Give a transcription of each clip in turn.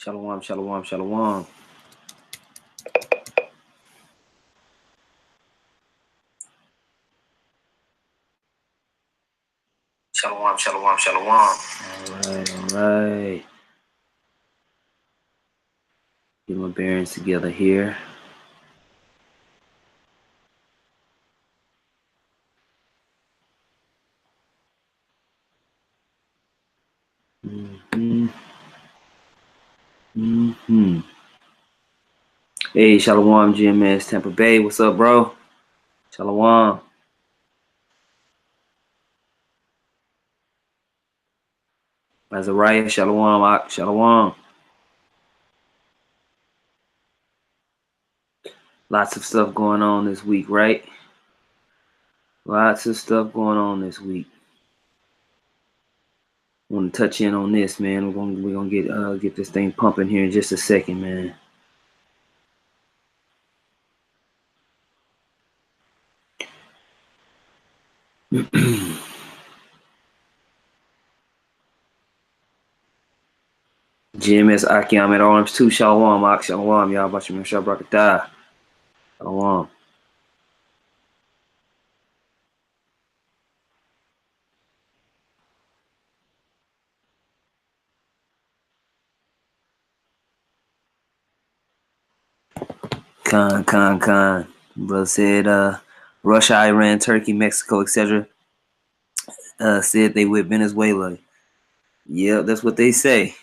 Shalom, shalom, shalom. Shalom, shalom, shalom. All right. Get my bearings together here. Hey, shalom, GMS Tampa Bay. What's up, bro? Shalom. Azariah, shalom, shalom. Lots of stuff going on this week, right? Lots of stuff going on this week. I want to touch in on this, man. We're gonna get this thing pumping here in just a second, man. GMS Aki, I'm at Arms 2. Shalom, Ak, shalom. Y'all about your Shabrakatah. Shalom. Khan. Brother said Russia, Iran, Turkey, Mexico, etc. Said they with Venezuela. Yeah, that's what they say.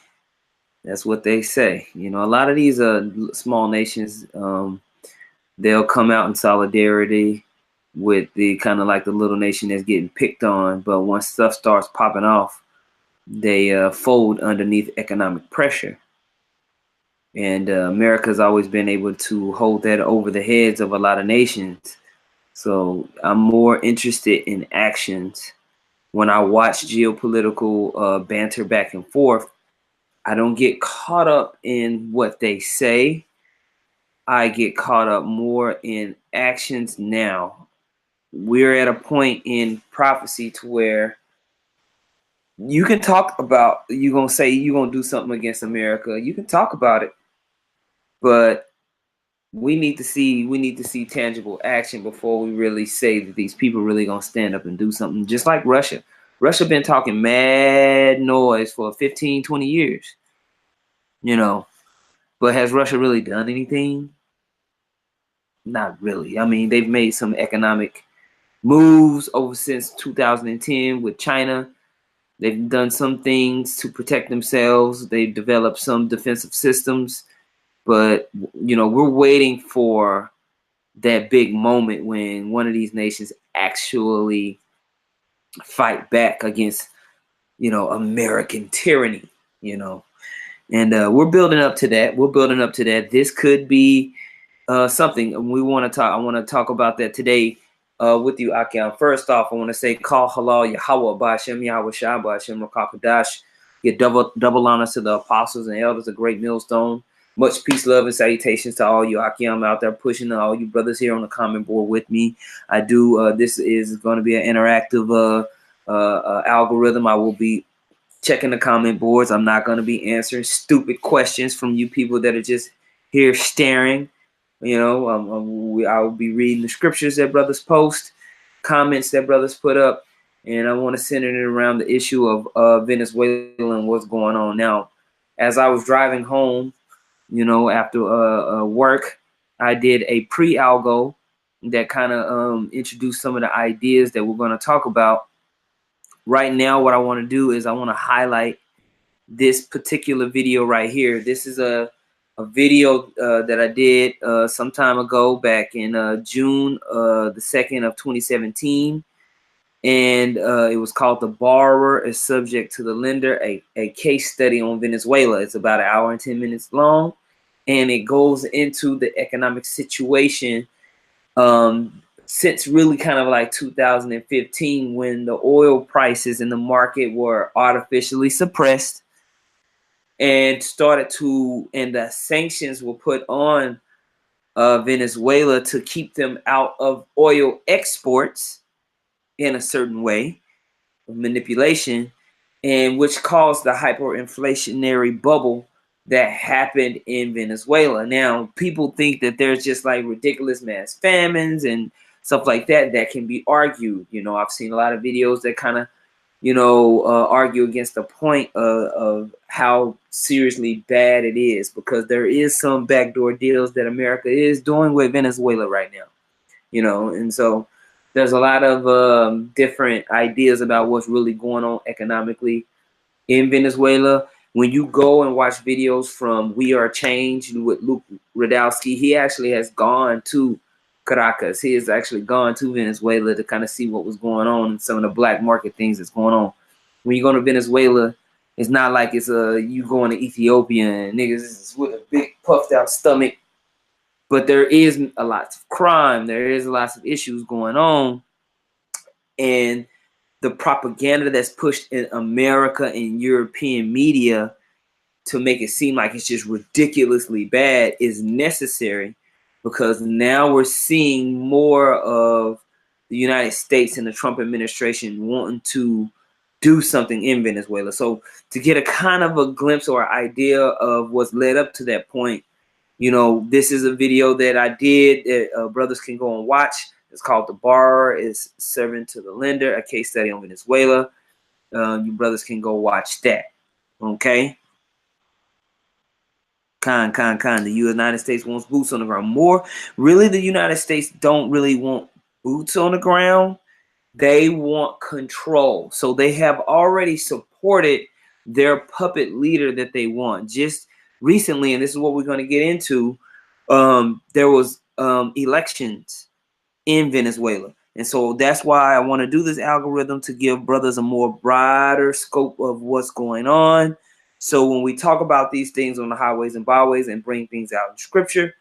That's what they say. You know, a lot of these small nations, they'll come out in solidarity with the kind of like the little nation that's getting picked on. But once stuff starts popping off, they fold underneath economic pressure. And America's always been able to hold that over the heads of a lot of nations. So I'm more interested in actions. When I watch geopolitical banter back and forth, I don't get caught up in what they say. I get caught up more in actions now. We're at a point in prophecy to where you can talk about, you're going to say you're going to do something against America. You can talk about it, but we need to see tangible action before we really say that these people really going to stand up and do something. Just like Russia. Russia been talking mad noise for 15, 20 years, you know, but has Russia really done anything? Not really. I mean, they've made some economic moves over since 2010 with China. They've done some things to protect themselves. They've developed some defensive systems, but, you know, we're waiting for that big moment when one of these nations actually fight back against, you know, American tyranny, you know, and we're building up to that. We're building up to that. This could be something we want to talk. I want to talk about that today with you, Akian. First off, I want to say, call halal Yahweh Ba'Shem Yahweh Shah Ba'Shem Rakakadash. Get double honors to the apostles and elders of Great Millstone. Much peace, love, and salutations to all you Akiam out there pushing, all you brothers here on the comment board with me. I do. This is going to be an interactive algorithm. I will be checking the comment boards. I'm not going to be answering stupid questions from you people that are just here staring. You know, I will be reading the scriptures that brothers post, comments that brothers put up, and I want to center it around the issue of Venezuela and what's going on now. As I was driving home, you know, after work, I did a pre-algo that kind of introduced some of the ideas that we're going to talk about. Right now, what I want to do is I want to highlight this particular video right here. This is a video that I did some time ago, back in June the 2nd of 2017. And it was called "The Borrower is Subject to the Lender," a case study on Venezuela. It's about 1 hour and 10 minutes long, and it goes into the economic situation since really kind of like 2015, when the oil prices in the market were artificially suppressed and the sanctions were put on Venezuela to keep them out of oil exports in a certain way of manipulation, and which caused the hyperinflationary bubble that happened in Venezuela. Now, people think that there's just like ridiculous mass famines and stuff like that that can be argued. You know, I've seen a lot of videos that kind of, you know, argue against the point of how seriously bad it is, because there is some backdoor deals that America is doing with Venezuela right now, you know, and so there's a lot of different ideas about what's really going on economically in Venezuela. When you go and watch videos from We Are Change with Luke Radowski, he actually has gone to Caracas. He has actually gone to Venezuela to kind of see what was going on and some of the black market things that's going on. When you go to Venezuela, it's not like it's you going to Ethiopia and niggas is with a big puffed out stomach, but there is a lot of crime. There is lots of issues going on, and the propaganda that's pushed in America and European media to make it seem like it's just ridiculously bad is necessary, because now we're seeing more of the United States and the Trump administration wanting to do something in Venezuela. So to get a kind of a glimpse or idea of what's led up to that point, you know, this is a video that I did that brothers can go and watch. It's called "The Borrower is Serving to the Lender," a case study on Venezuela. You brothers can go watch that. Okay. The United States wants boots on the ground more. Really, the United States don't really want boots on the ground. They want control. So they have already supported their puppet leader that they want. Just recently, and this is what we're going to get into, there was elections in Venezuela. And so that's why I want to do this algorithm, to give brothers a more broader scope of what's going on. So when we talk about these things on the highways and byways and bring things out in scripture,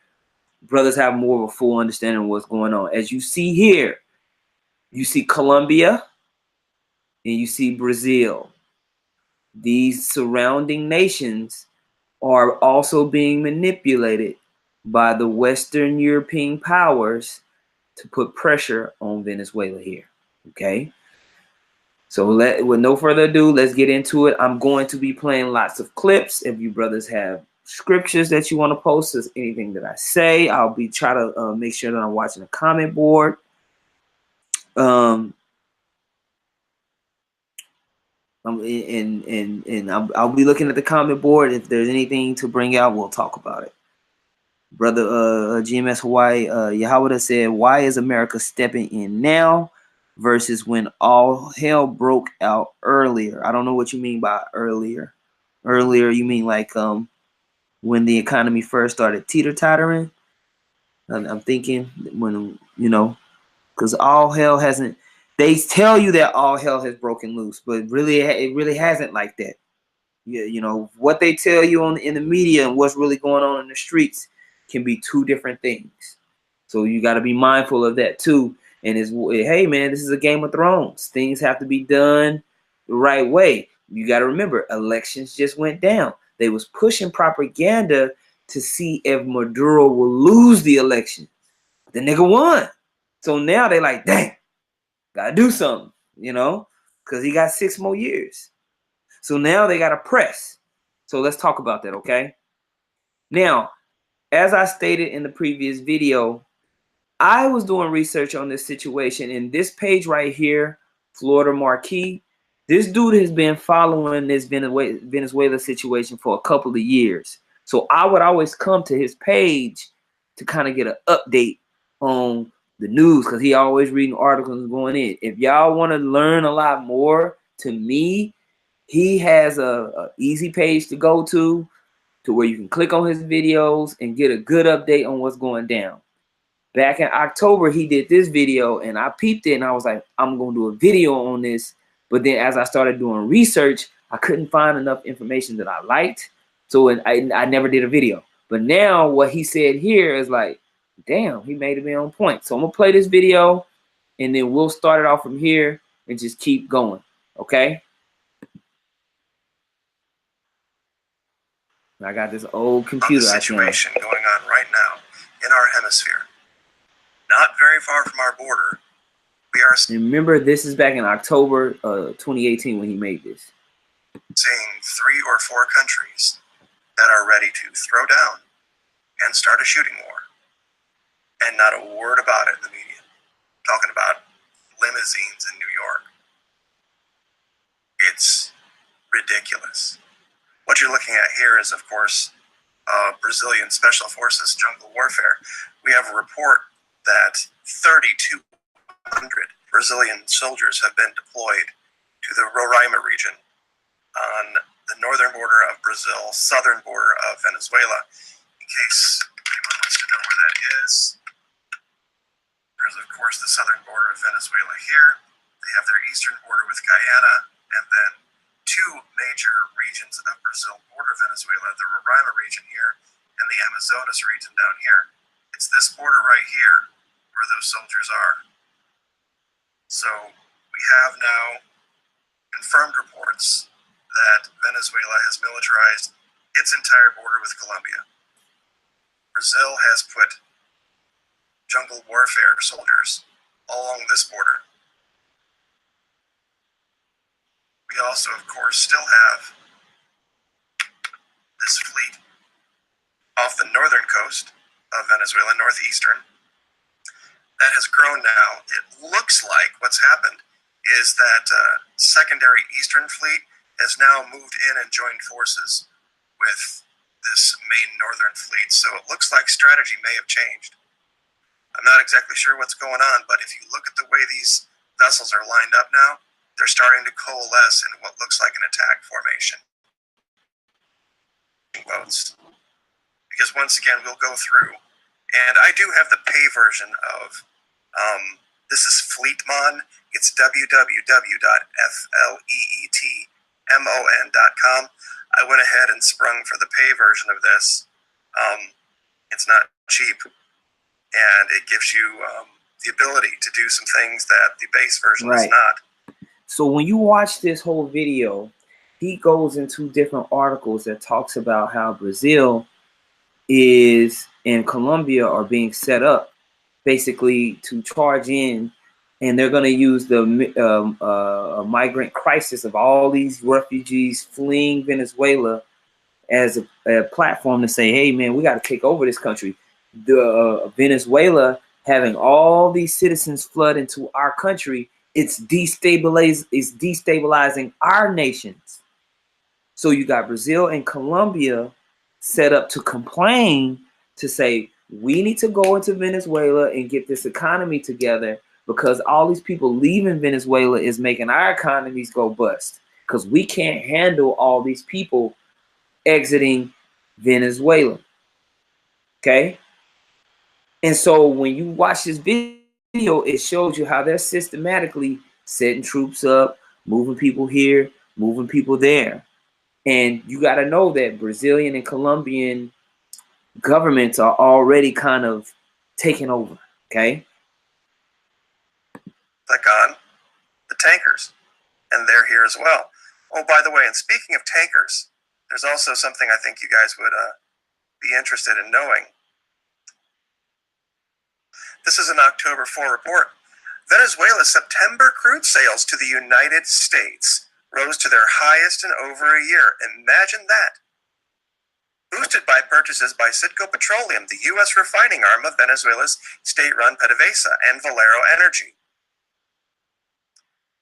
brothers have more of a full understanding of what's going on. As you see here, you see Colombia and you see Brazil. These surrounding nations are also being manipulated by the Western European powers to put pressure on Venezuela here. Okay. So with no further ado, let's get into it. I'm going to be playing lots of clips. If you brothers have scriptures that you want to post, as anything that I say, I'll be try to make sure that I'm watching the comment board. I'll be looking at the comment board. If there's anything to bring out, we'll talk about it. Brother GMS Hawaii, Yahweh said, why is America stepping in now versus when all hell broke out earlier? I don't know what you mean by earlier. Earlier, you mean like when the economy first started teeter-tottering? I'm thinking when, you know, because all hell hasn't, they tell you that all hell has broken loose, but really it really hasn't like that. You know, what they tell you in the media and what's really going on in the streets can be two different things. So you got to be mindful of that too. And hey man, this is a Game of Thrones. Things have to be done the right way. You got to remember, elections just went down. They was pushing propaganda to see if Maduro will lose the election. The nigga won. So now they like, dang, gotta do something, you know, because he got 6 more years. So now they got to press. So let's talk about that, okay? Now, as I stated in the previous video, I was doing research on this situation, and this page right here, Florida Marquis, this dude has been following this Venezuela situation for a couple of years. So I would always come to his page to kind of get an update on the news, because he always reading articles and going in. If y'all want to learn a lot more, to me, he has a easy page to go to where you can click on his videos and get a good update on what's going down. Back in October, he did this video, and I peeped it, and I was like, I'm going to do a video on this. But then as I started doing research, I couldn't find enough information that I liked, so I never did a video. But now what he said here is like, damn, he made it on point. So I'm going to play this video, and then we'll start it off from here and just keep going, okay? I got this old computer. The situation going on right now in our hemisphere, not very far from our border, we are and remember, this is back in October 2018 when he made this. Seeing 3 or 4 countries that are ready to throw down and start a shooting war. And not a word about it in the media. Talking about limousines in New York. It's ridiculous. What you're looking at here is, of course, Brazilian Special Forces jungle warfare. We have a report that 3,200 Brazilian soldiers have been deployed to the Roraima region on the northern border of Brazil, southern border of Venezuela. In case anyone wants to know where that is, there's, of course, the southern border of Venezuela here. They have their eastern border with Guyana, and then two major regions of Brazil border Venezuela, the Roraima region here and the Amazonas region down here. It's this border right here where those soldiers are. So we have now confirmed reports that Venezuela has militarized its entire border with Colombia. Brazil has put jungle warfare soldiers all along this border. We also, of course, still have this fleet off the northern coast of Venezuela, northeastern, that has grown now. It looks like what's happened is that secondary eastern fleet has now moved in and joined forces with this main northern fleet. So it looks like strategy may have changed. I'm not exactly sure what's going on, but if you look at the way these vessels are lined up now, they're starting to coalesce in what looks like an attack formation. Boats. Because once again, we'll go through, and I do have the pay version of, this is Fleetmon. It's www.fleetmon.com. I went ahead and sprung for the pay version of this. It's not cheap, and it gives you the ability to do some things that the base version does not. So when you watch this whole video, he goes into different articles that talks about how Brazil is and Colombia are being set up basically to charge in, and they're going to use the migrant crisis of all these refugees fleeing Venezuela as a platform to say, hey man, we got to take over this country. The Venezuela having all these citizens flood into our country, it's destabilizing our nations. So you got Brazil and Colombia set up to complain, to say we need to go into Venezuela and get this economy together, because all these people leaving Venezuela is making our economies go bust, because we can't handle all these people exiting Venezuela. Okay? And so when you watch this video, it shows you how they're systematically setting troops up, moving people here, moving people there. And you got to know that Brazilian and Colombian governments are already kind of taking over, okay? Click on the tankers, and they're here as well. Oh, by the way, and speaking of tankers, there's also something I think you guys would be interested in knowing. This is an October 4 report. Venezuela's September crude sales to the United States rose to their highest in over a year. Imagine that. Boosted by purchases by Citgo Petroleum, the U.S. refining arm of Venezuela's state-run PDVSA, and Valero Energy.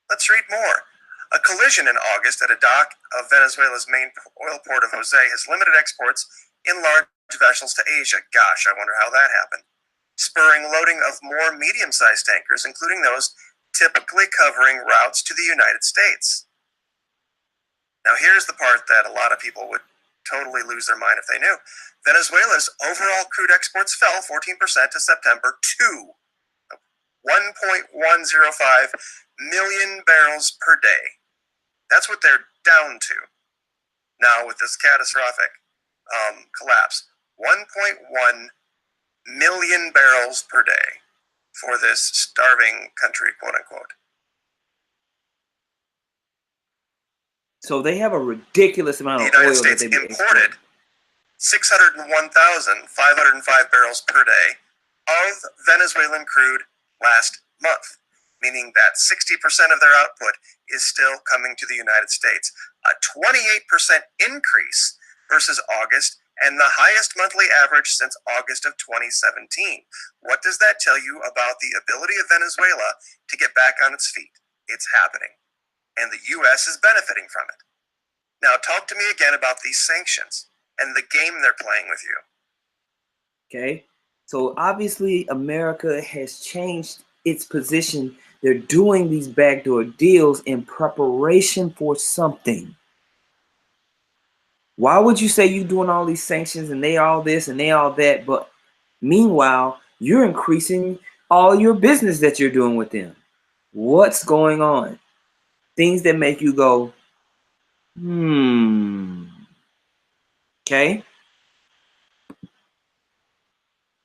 Let's read more. A collision in August at a dock of Venezuela's main oil port of Jose has limited exports in large vessels to Asia. Gosh, I wonder how that happened. Spurring loading of more medium-sized tankers, including those typically covering routes to the United States. Now here's the part that a lot of people would totally lose their mind if they knew. Venezuela's overall crude exports fell 14% to September to 1.105 million barrels per day. That's what they're down to now with this catastrophic collapse. 1.1 million barrels per day for this starving country, quote unquote. So they have a ridiculous amount of oil. The United States imported 601,505 barrels per day of Venezuelan crude last month, meaning that 60% of their output is still coming to the United States. A 28% increase versus August, and the highest monthly average since August of 2017. What does that tell you about the ability of Venezuela to get back on its feet? It's happening, and the U.S. is benefiting from it. Now, talk to me again about these sanctions and the game they're playing with you. Okay, so obviously America has changed its position. They're doing these backdoor deals in preparation for something. Why would you say you're doing all these sanctions and they all this and they all that, but meanwhile, you're increasing all your business that you're doing with them? What's going on? Things that make you go, okay.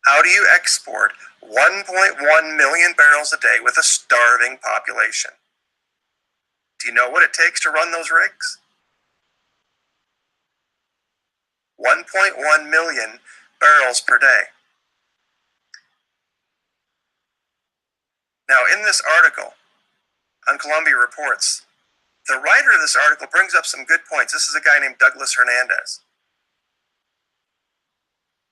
How do you export 1.1 million barrels a day with a starving population? Do you know what it takes to run those rigs? 1.1 million barrels per day. Now, in this article on Colombia Reports, the writer of this article brings up some good points. This is a guy named Douglas Hernandez.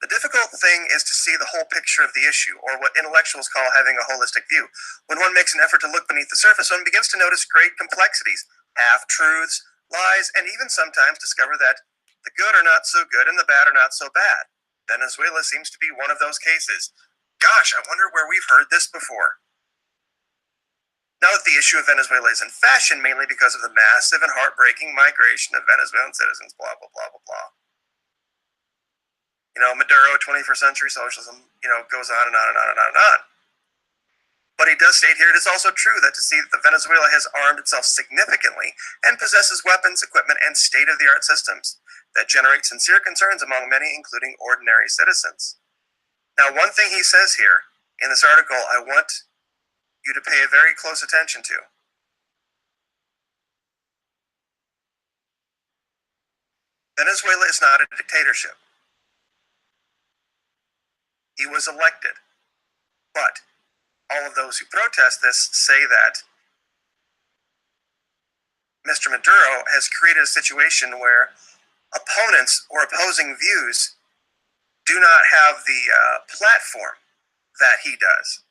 The difficult thing is to see the whole picture of the issue, or what intellectuals call having a holistic view. When one makes an effort to look beneath the surface, one begins to notice great complexities, half-truths, lies, and even sometimes discover that the good are not so good and the bad are not so bad. Venezuela seems to be one of those cases. Gosh, I wonder where we've heard this before. Now that the issue of Venezuela is in fashion, mainly because of the massive and heartbreaking migration of Venezuelan citizens, blah, blah, blah, blah, blah. You know, Maduro, 21st century socialism, goes on and on and on and on and on. But he does state here, it is also true that to see that Venezuela has armed itself significantly and possesses weapons, equipment, and state-of-the-art systems that generate sincere concerns among many, including ordinary citizens. Now, one thing he says here in this article, I want you to pay a very close attention to. Venezuela is not a dictatorship. He was elected. But all of those who protest this say that Mr. Maduro has created a situation where opponents or opposing views do not have the platform that he does.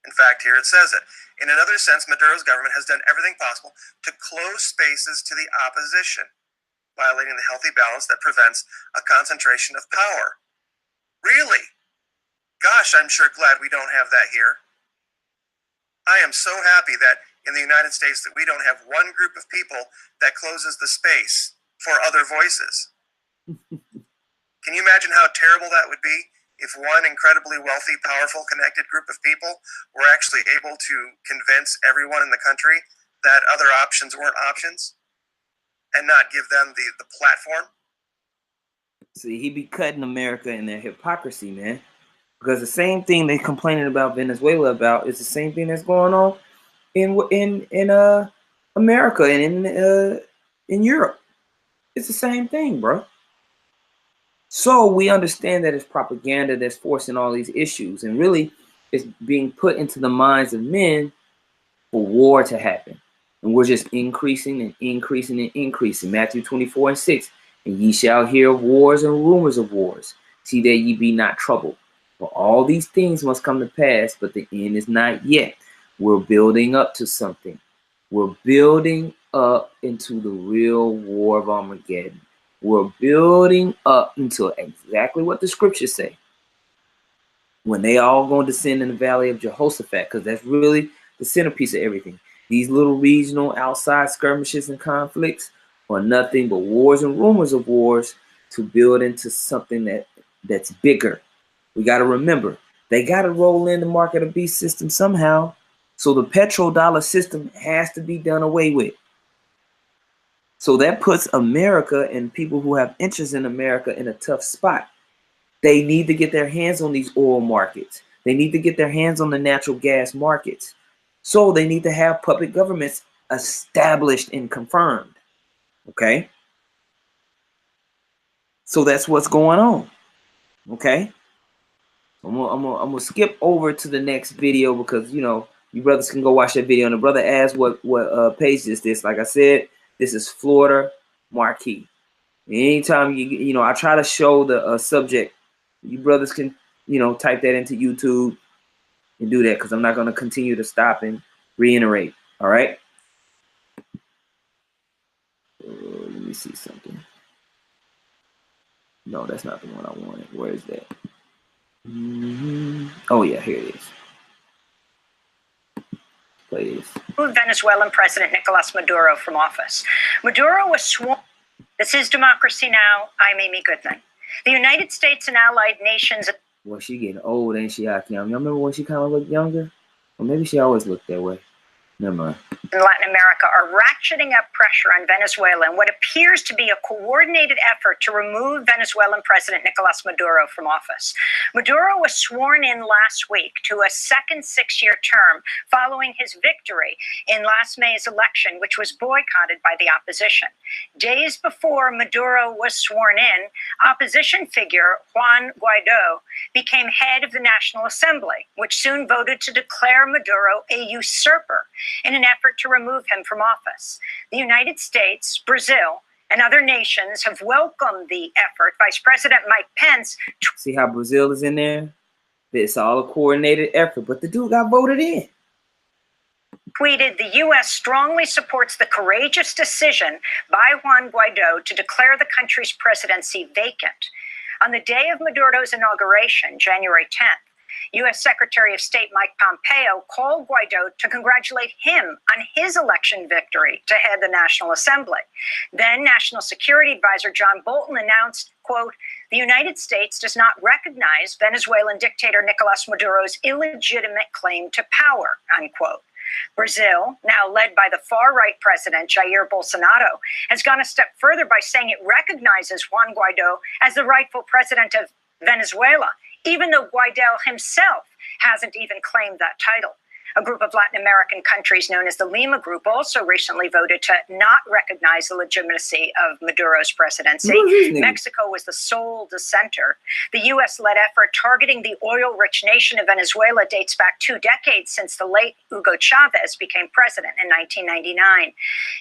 In fact, here it says it. In another sense, Maduro's government has done everything possible to close spaces to the opposition, violating the healthy balance that prevents a concentration of power. Really? Gosh, I'm sure glad we don't have that here. I am so happy that in the United States that we don't have one group of people that closes the space for other voices. Can you imagine how terrible that would be if one incredibly wealthy, powerful, connected group of people were actually able to convince everyone in the country that other options weren't options and not give them the platform? See, he be cutting America in their hypocrisy, man. Because the same thing they complaining about Venezuela about is the same thing that's going on in America and in Europe. It's the same thing, bro. So we understand that it's propaganda that's forcing all these issues, and really it's being put into the minds of men for war to happen. And we're just increasing and increasing and increasing. Matthew 24:6. And ye shall hear of wars and rumors of wars. See that ye be not troubled. For all these things must come to pass, but the end is not yet. We're building up to something. We're building up into the real war of Armageddon. We're building up into exactly what the scriptures say. When they all going to descend in the valley of Jehoshaphat, because that's really the centerpiece of everything. These little regional outside skirmishes and conflicts are nothing but wars and rumors of wars to build into something that's bigger. We got to remember, they got to roll in the market of beast system somehow. So the petrodollar system has to be done away with. So that puts America and people who have interest in America in a tough spot. They need to get their hands on these oil markets. They need to get their hands on the natural gas markets. So they need to have public governments established and confirmed. Okay? So that's what's going on. Okay? I'm gonna skip over to the next video because, you brothers can go watch that video. And the brother asked what page is this. Like I said, this is Florida Marquee. Anytime I try to show the subject. You brothers can, type that into YouTube and do that, because I'm not going to continue to stop and reiterate. All right. Let me see something. No, that's not the one I wanted. Where is that? Oh yeah, here it is. Play this. Venezuelan President Nicolas Maduro from office. Maduro was sworn. This is democracy now. I'm Amy Goodman. The United States and allied nations. Well, she getting old, ain't she, Akim? Y'all remember when she kind of looked younger? Or maybe she always looked that way. Never mind. In Latin America are ratcheting up pressure on Venezuela in what appears to be a coordinated effort to remove Venezuelan President Nicolas Maduro from office. Maduro was sworn in last week to a second 6-year term following his victory in last May's election, which was boycotted by the opposition. Days before Maduro was sworn in, opposition figure Juan Guaido became head of the National Assembly, which soon voted to declare Maduro a usurper in an effort to remove him from office. The United States, Brazil, and other nations have welcomed the effort. Vice President Mike Pence. See how Brazil is in there? It's all a coordinated effort, but the dude got voted in. Tweeted, the U.S. strongly supports the courageous decision by Juan Guaido to declare the country's presidency vacant. On the day of Maduro's inauguration, January 10th, U.S. Secretary of State Mike Pompeo called Guaido to congratulate him on his election victory to head the National Assembly. Then National Security Advisor John Bolton announced, quote, the United States does not recognize Venezuelan dictator Nicolas Maduro's illegitimate claim to power, unquote. Brazil, now led by the far-right president Jair Bolsonaro, has gone a step further by saying it recognizes Juan Guaido as the rightful president of Venezuela, even though Guaido himself hasn't even claimed that title. A group of Latin American countries known as the Lima Group also recently voted to not recognize the legitimacy of Maduro's presidency. Mexico was the sole dissenter. The U.S.-led effort targeting the oil-rich nation of Venezuela dates back 2 decades since the late Hugo Chavez became president in 1999.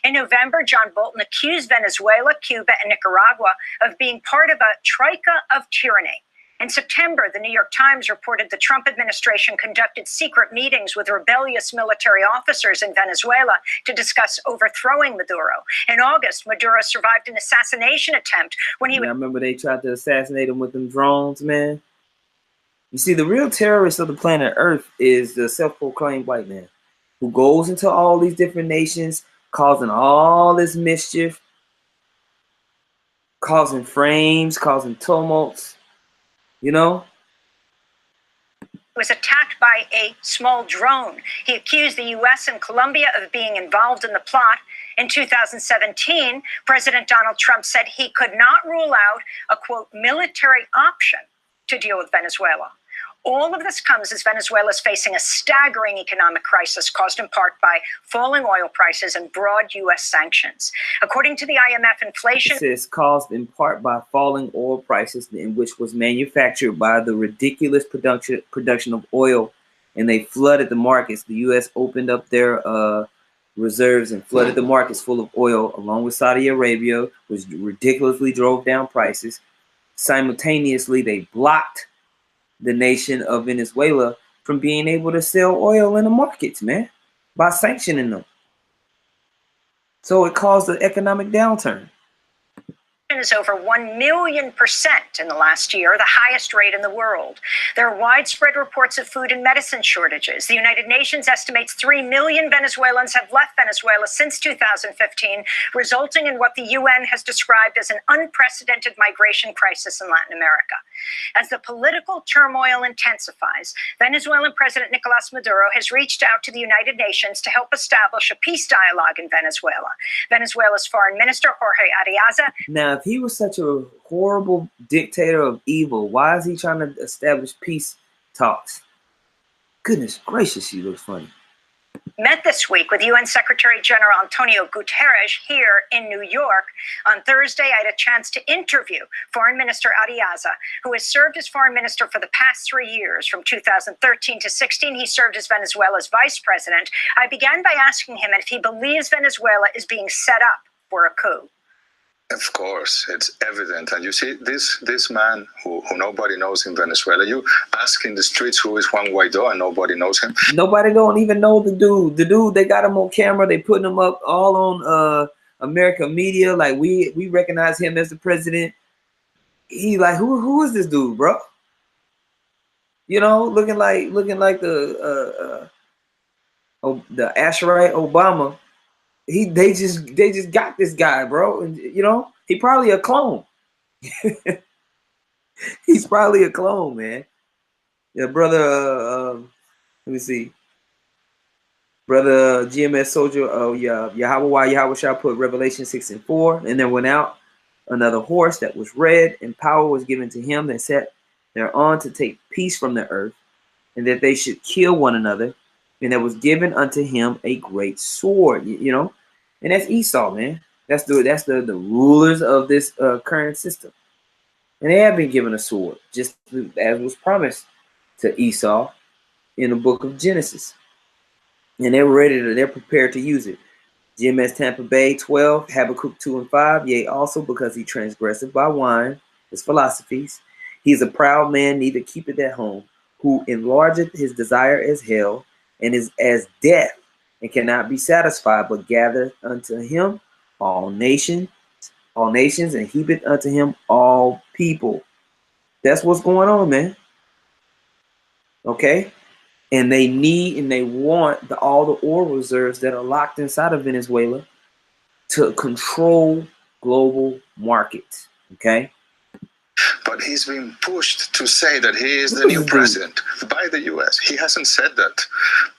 In November, John Bolton accused Venezuela, Cuba, and Nicaragua of being part of a troika of tyranny. In September, the New York Times reported the Trump administration conducted secret meetings with rebellious military officers in Venezuela to discuss overthrowing Maduro. In August, Maduro survived an assassination attempt when he... I remember they tried to assassinate him with them drones, man. You see, the real terrorist of the planet Earth is the self-proclaimed white man who goes into all these different nations, causing all this mischief, causing frames, causing tumults. Was attacked by a small drone. He accused the U.S. and Colombia of being involved in the plot. In 2017, President Donald Trump said he could not rule out a, quote, military option to deal with Venezuela. All of this comes as Venezuela is facing a staggering economic crisis caused in part by falling oil prices and broad U.S. sanctions. According to the IMF, inflation is caused in part by falling oil prices, in which was manufactured by the ridiculous production of oil, and they flooded the markets. The U.S. opened up their reserves and flooded the markets full of oil, along with Saudi Arabia, which ridiculously drove down prices. Simultaneously, they blocked the nation of Venezuela from being able to sell oil in the markets, man, by sanctioning them. So it caused an economic downturn. Is over 1,000,000% in the last year, the highest rate in the world. There are widespread reports of food and medicine shortages. The United Nations estimates 3 million Venezuelans have left Venezuela since 2015, resulting in what the UN has described as an unprecedented migration crisis in Latin America. As the political turmoil intensifies, Venezuelan President Nicolas Maduro has reached out to the United Nations to help establish a peace dialogue in Venezuela. Venezuela's Foreign Minister Jorge Ariaza. Now, if he was such a horrible dictator of evil, why is he trying to establish peace talks? Goodness gracious, he looks funny. Met this week with UN Secretary General Antonio Guterres here in New York. On Thursday, I had a chance to interview Foreign Minister Ariaza, who has served as foreign minister for the past 3 years. From 2013 to 16, he served as Venezuela's vice president. I began by asking him if he believes Venezuela is being set up for a coup. Of course, it's evident. And you see, this man who nobody knows in Venezuela, you ask in the streets who is Juan Guaido and nobody knows him. Nobody don't even know the dude. The dude, they got him on camera. They putting him up all on American media. Like we recognize him as the president. He like, who is this dude, bro? You know, looking like the Asherite Obama. They just got this guy, bro. And you know, he probably a clone. He's probably a clone, man. Yeah, brother. Let me see. Brother GMS Soldier. Oh yeah, Yahweh shall put Revelation 6:4, and there went out another horse that was red, and power was given to him that sat thereon to take peace from the earth, and that they should kill one another, and there was given unto him a great sword. You know, and that's Esau, man. That's the rulers of this current system, and they have been given a sword, just as was promised to Esau in the book of Genesis, and they're prepared to use it. GMS Tampa Bay 12, Habakkuk 2 and 5. Yea, also because he transgresseth by wine, his philosophies. He is a proud man, neither keepeth at home, who enlargeth his desire as hell, and is as death, and cannot be satisfied, but gathereth unto him all nations, and heapeth unto him all people. That's what's going on, man. Okay? And they need and they want all the oil reserves that are locked inside of Venezuela to control global markets. Okay. But he's been pushed to say that he is the new president by the U.S. He hasn't said that,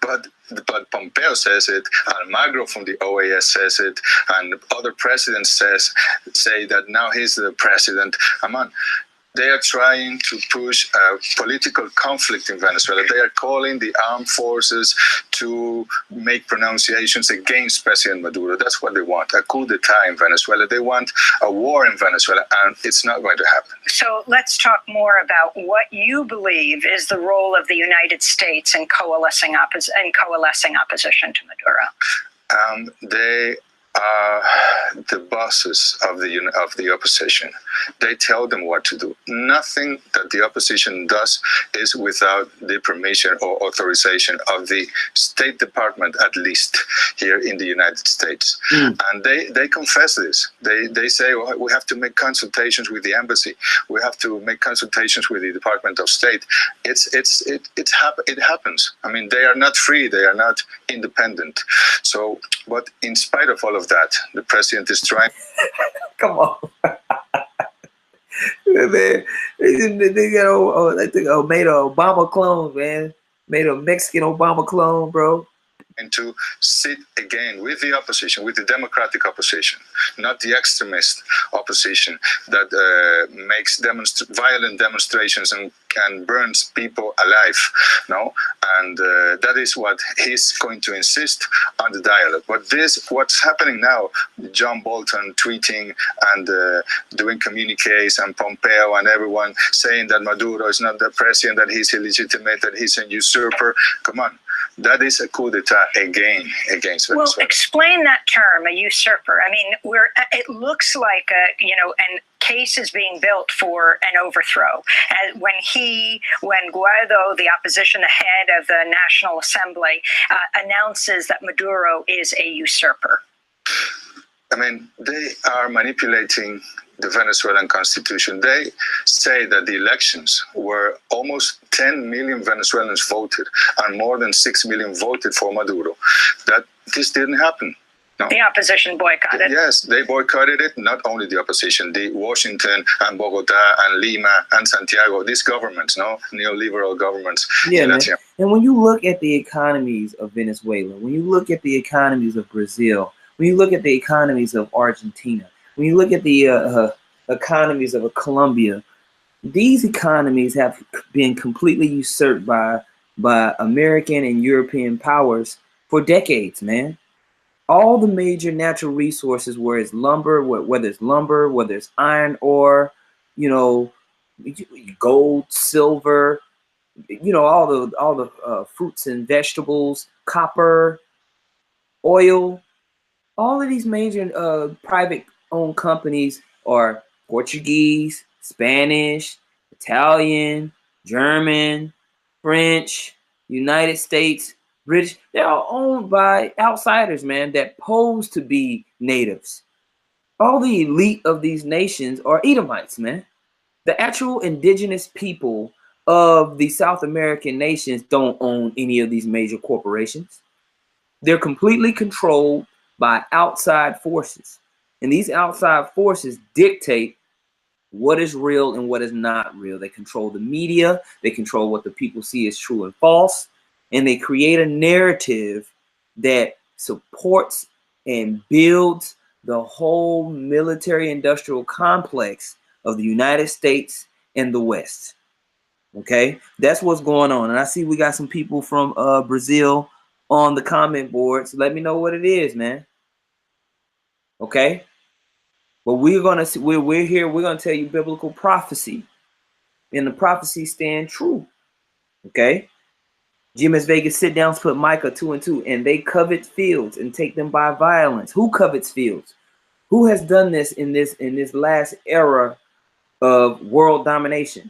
but Pompeo says it, Almagro from the OAS says it, and other presidents say that now he's the president. They are trying to push a political conflict in Venezuela. They are calling the armed forces to make pronunciations against President Maduro. That's what they want, a coup d'etat in Venezuela. They want a war in Venezuela, and it's not going to happen. So let's talk more about what you believe is the role of the United States in coalescing opposition to Maduro. They are the bosses of the opposition. They tell them what to do. Nothing that the opposition does is without the permission or authorization of the State Department, at least here in the United States. And they confess this. They say, well, we have to make consultations with the embassy. We have to make consultations with the Department of State. It happens. I mean, they are not free. They are not independent. So, but in spite of all of that, the president is trying. Come on. Man, they made an Obama clone, man. Made a Mexican Obama clone, bro. And to sit again with the opposition, with the democratic opposition, not the extremist opposition that makes violent demonstrations and burns people alive. No, and that is what he's going to insist on the dialogue. But what's happening now, John Bolton tweeting and doing communiques, and Pompeo and everyone saying that Maduro is not the president, that he's illegitimate, that he's a usurper. Come on. That is a coup d'etat again against Venezuela. Well, explain that term, a usurper. I mean, it looks like a case is being built for an overthrow. And when Guaido, the opposition, the head of the National Assembly, announces that Maduro is a usurper. I mean, they are manipulating the Venezuelan constitution. They say that the elections were almost 10 million Venezuelans voted and more than 6 million voted for Maduro. That this didn't happen. No. The opposition boycotted. Yes, they boycotted it. Not only the opposition, the Washington and Bogota and Lima and Santiago, these governments, neoliberal governments. Yeah, man. And when you look at the economies of Venezuela, when you look at the economies of Brazil, when you look at the economies of Argentina, when you look at the economies of Colombia, these economies have been completely usurped by American and European powers for decades, man. All the major natural resources, whether it's lumber, whether it's iron ore, gold, silver, all the fruits and vegetables, copper, oil, all of these major private owned companies are Portuguese, Spanish, Italian, German, French, United States, British. They're all owned by outsiders, man, that pose to be natives. All the elite of these nations are Edomites, man. The actual indigenous people of the South American nations don't own any of these major corporations. They're completely controlled by outside forces. And these outside forces dictate what is real and what is not real. They control the media. They control what the people see as true and false. And they create a narrative that supports and builds the whole military industrial complex of the United States and the West. Okay, that's what's going on. And I see we got some people from Brazil on the comment board. So let me know what it is, man. Okay. But we're gonna see, we're here. We're gonna tell you biblical prophecy, and the prophecies stand true. Okay. GMS Vegas sit down, put Micah 2 and 2, and they covet fields and take them by violence. Who covets fields? Who has done this in this last era of world domination?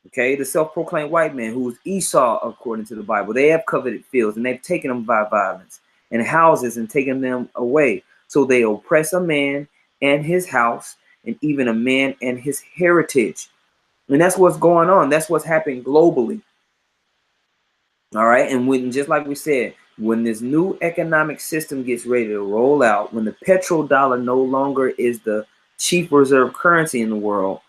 Okay, the self-proclaimed white man who is Esau according to the Bible. They have coveted fields and they've taken them by violence, and houses and taken them away. So they oppress a man and his house, and even a man and his heritage. And that's what's going on. That's what's happening globally. All right. And when, just like we said, when this new economic system gets ready to roll out, when the petrodollar no longer is the chief reserve currency in the world,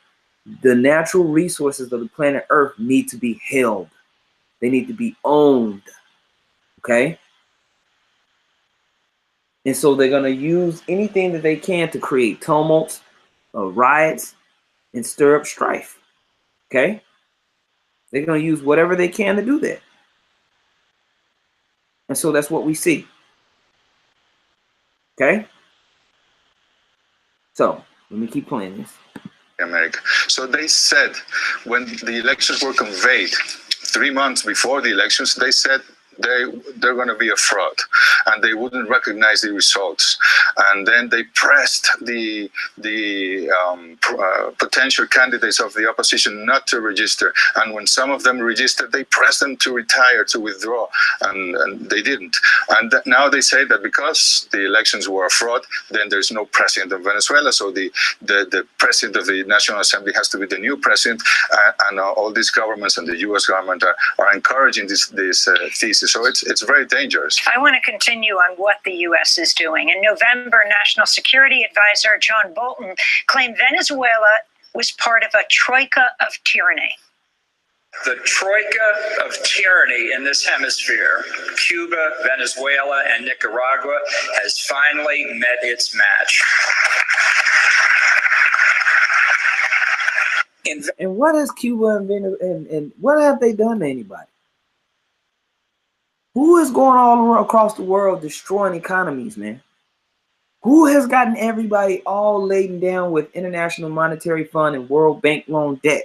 the natural resources of the planet Earth need to be held. They need to be owned. Okay. And so they're going to use anything that they can to create tumults, riots, and stir up strife. Okay. They're going to use whatever they can to do that. And so that's what we see. Okay. So let me keep playing this. America. So they said when the elections were conveyed 3 months before the elections, they said they're going to be a fraud and they wouldn't recognize the results. And then they pressed the potential candidates of the opposition not to register. And when some of them registered, they pressed them to retire, to withdraw, and they didn't. And now they say that because the elections were a fraud, then there's no president of Venezuela. So the president of the National Assembly has to be the new president. And all these governments and the U.S. government are encouraging this thesis. So it's very dangerous. I want to continue on what the U.S. is doing. In November, National Security Advisor John Bolton claimed Venezuela was part of a troika of tyranny. The troika of tyranny in this hemisphere, Cuba, Venezuela, and Nicaragua, has finally met its match. And what has Cuba and Venezuela, and what have they done to anybody? Who is going all across the world destroying economies, man? Who has gotten everybody all laden down with International Monetary Fund and World Bank loan debt?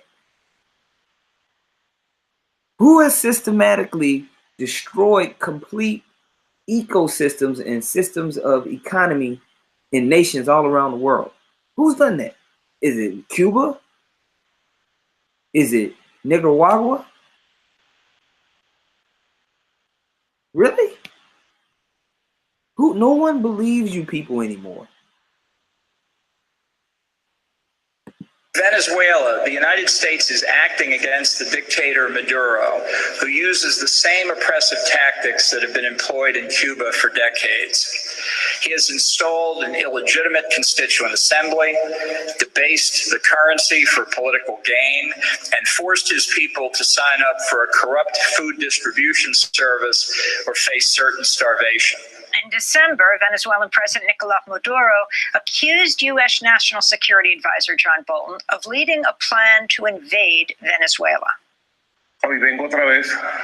Who has systematically destroyed complete ecosystems and systems of economy in nations all around the world? Who's done that? Is it Cuba? Is it Nicaragua? Really? No one believes you people anymore. Venezuela, the United States is acting against the dictator Maduro, who uses the same oppressive tactics that have been employed in Cuba for decades. He has installed an illegitimate constituent assembly, debased the currency for political gain, and forced his people to sign up for a corrupt food distribution service or face certain starvation. In December, Venezuelan President Nicolás Maduro accused U.S. National Security Advisor John Bolton of leading a plan to invade Venezuela.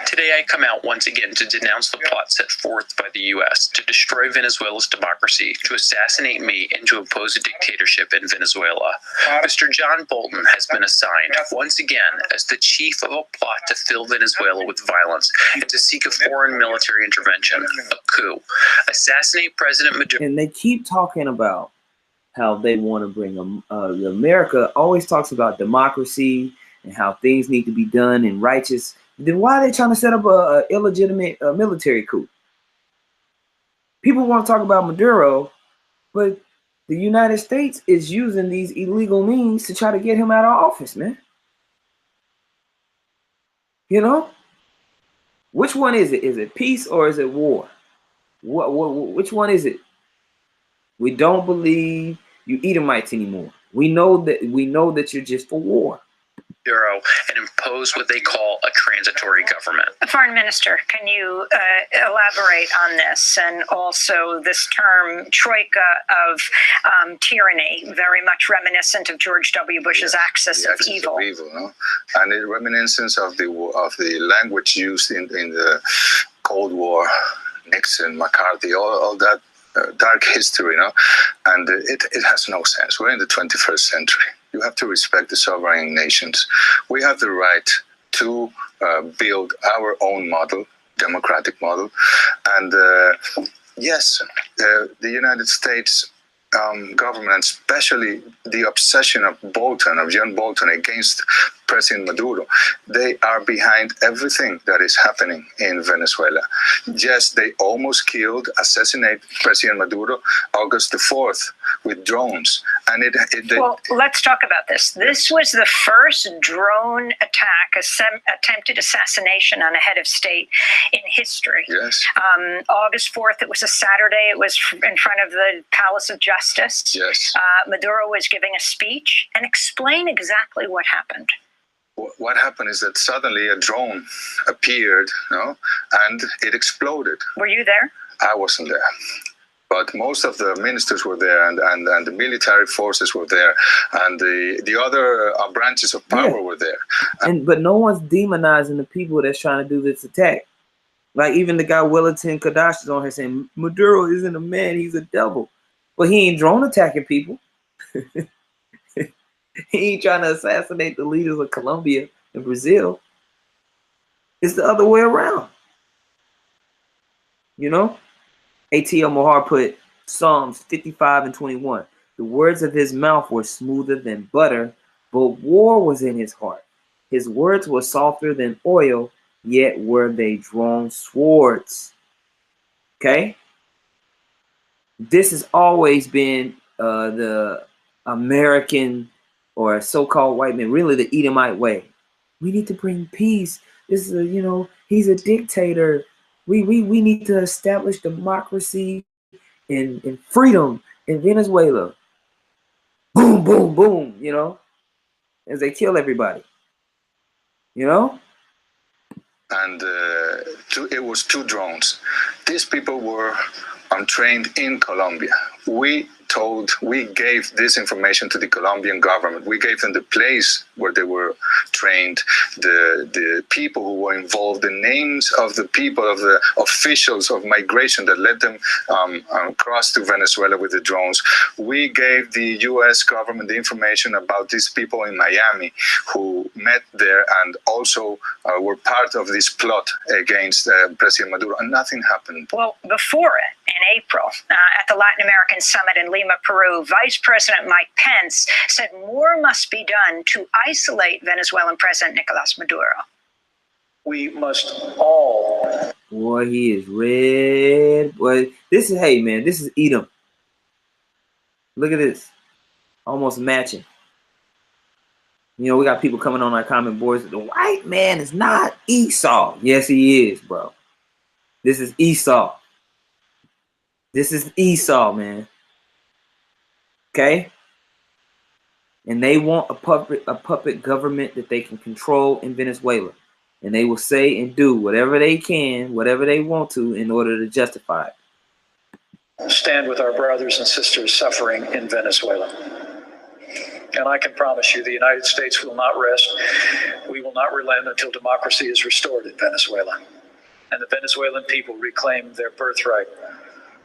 Today I come out once again to denounce the plot set forth by the U.S. to destroy Venezuela's democracy, to assassinate me, and to impose a dictatorship in Venezuela. Mr. John Bolton has been assigned once again as the chief of a plot to fill Venezuela with violence and to seek a foreign military intervention, a coup, assassinate President Maduro. And they keep talking about how they want to bring America always talks about democracy and how things need to be done and righteous. Then why are they trying to set up a illegitimate military coup? People want to talk about Maduro, but the United States is using these illegal means to try to get him out of office, man. You know? Which one is it? Is it peace or is it war? Which one is it? We don't believe you Edomites anymore. We know that you're just for war. Maduro and impose what they call a transitory government. Foreign Minister, can you elaborate on this, and also this term troika of tyranny, very much reminiscent of George W. Bush's axis of evil. No? And it reminiscence of the language used in the Cold War, Nixon, McCarthy, all that dark history, no? And it has no sense. We're in the 21st century. You have to respect the sovereign nations. We have the right to build our own model, democratic model. And yes, the United States government, especially the obsession of John Bolton against President Maduro, they are behind everything that is happening in Venezuela. Yes, they almost assassinated President Maduro August the 4th with drones. And well, let's talk about this. This was the first drone attack, attempted assassination on a head of state in history. Yes. August 4th, it was a Saturday. It was in front of the Palace of Justice. Yes. Maduro was giving a speech. And explain exactly what happened. What happened is that suddenly a drone appeared, and it exploded. Were you there? I wasn't there. But most of the ministers were there, and the military forces were there, and the other branches of power were there. But no one's demonizing the people that's trying to do this attack. Like even the guy Wellington Kadash is on here saying Maduro isn't a man, he's a devil. But he ain't drone attacking people. He ain't trying to assassinate the leaders of Colombia and Brazil. It's the other way around. You know? A.T.L. Mohar put Psalms 55 and 21. The words of his mouth were smoother than butter, but war was in his heart. His words were softer than oil, yet were they drawn swords. Okay? This has always been the American or so-called white man, really the Edomite way. We need to bring peace. This is he's a dictator. We need to establish democracy and freedom in Venezuela. Boom, boom, boom, as they kill everybody. And it was 2 drones. These people were trained in Colombia. We gave this information to the Colombian government. We gave them the place where they were trained, the people who were involved, the names of the people, of the officials of migration that led them cross to Venezuela with the drones. We gave the U.S. government the information about these people in Miami who met there and also were part of this plot against President Maduro, and nothing happened. Well, before it, in April, at the Latin American Summit in Lima, Peru, Vice President Mike Pence said more must be done to isolate Venezuelan President Nicolas Maduro. We must all... Boy, he is red. Boy, this is Edom. Look at this. Almost matching. We got people coming on our comment boards. The white man is not Esau. Yes, he is, bro. This is Esau. This is Esau, man. Okay? And they want a puppet government that they can control in Venezuela. And they will say and do whatever they can, whatever they want to, in order to justify it. Stand with our brothers and sisters suffering in Venezuela. And I can promise you the United States will not rest. We will not relent until democracy is restored in Venezuela and the Venezuelan people reclaim their birthright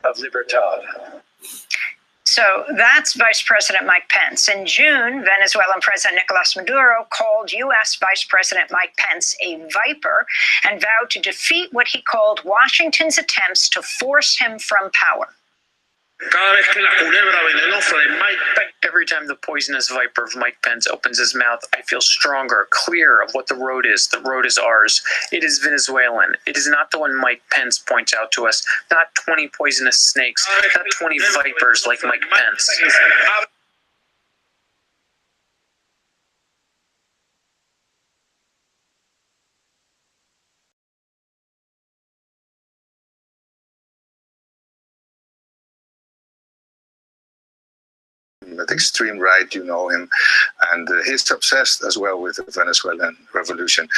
of libertad. So that's Vice President Mike Pence. In June, Venezuelan President Nicolas Maduro called U.S. Vice President Mike Pence a viper and vowed to defeat what he called Washington's attempts to force him from power. Cada vez que la culebra venenosa de Mike Pence. Every time the poisonous viper of Mike Pence opens his mouth, I feel stronger, clear of what the road is. The road is ours. It is Venezuelan. It is not the one Mike Pence points out to us. Not 20 poisonous snakes. Not 20 vipers like Mike Pence. The extreme right, you know him, and he's obsessed as well with the Venezuelan revolution.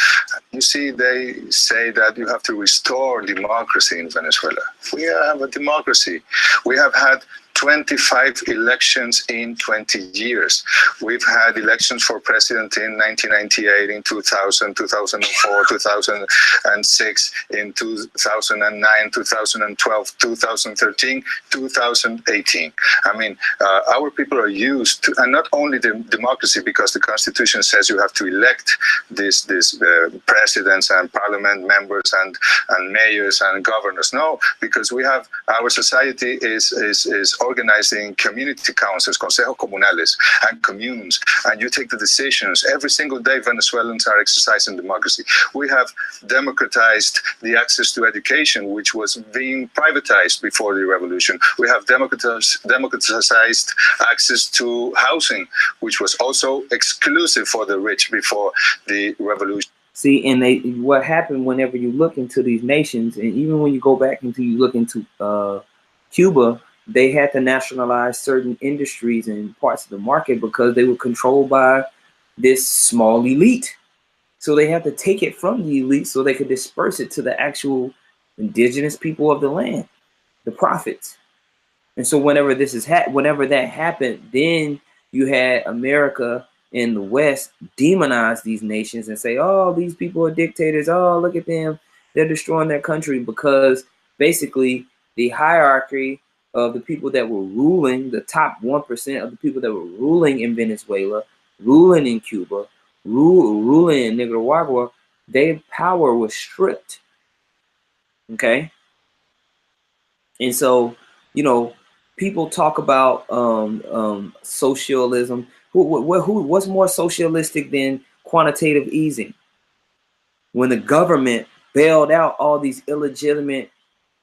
You see, they say that you have to restore democracy in Venezuela. We have a democracy. We have had 25 elections in 20 years. We've had elections for president in 1998, in 2000, 2004, 2006, in 2009, 2012, 2013, 2018. I mean, our people are used to, and not only the democracy, because the Constitution says you have to elect these presidents and parliament members and mayors and governors. No, because we have, our society is organizing community councils, consejos comunales, and communes, and you take the decisions. Every single day, Venezuelans are exercising democracy. We have democratized the access to education, which was being privatized before the revolution. We have democratized access to housing, which was also exclusive for the rich before the revolution. See, and what happened whenever you look into these nations, and even when you go back into, you look into Cuba, they had to nationalize certain industries and parts of the market because they were controlled by this small elite. So they had to take it from the elite so they could disperse it to the actual indigenous people of the land, the prophets. And so whenever this is whenever that happened, then you had America in the West demonize these nations and say, oh, these people are dictators. Oh, look at them. They're destroying their country, because basically the hierarchy of the people that were ruling, the top 1% of the people that were ruling in Venezuela, ruling in Cuba, ruling in Nicaragua, their power was stripped. Okay? And so, you know, people talk about socialism. What's more socialistic than quantitative easing? When the government bailed out all these illegitimate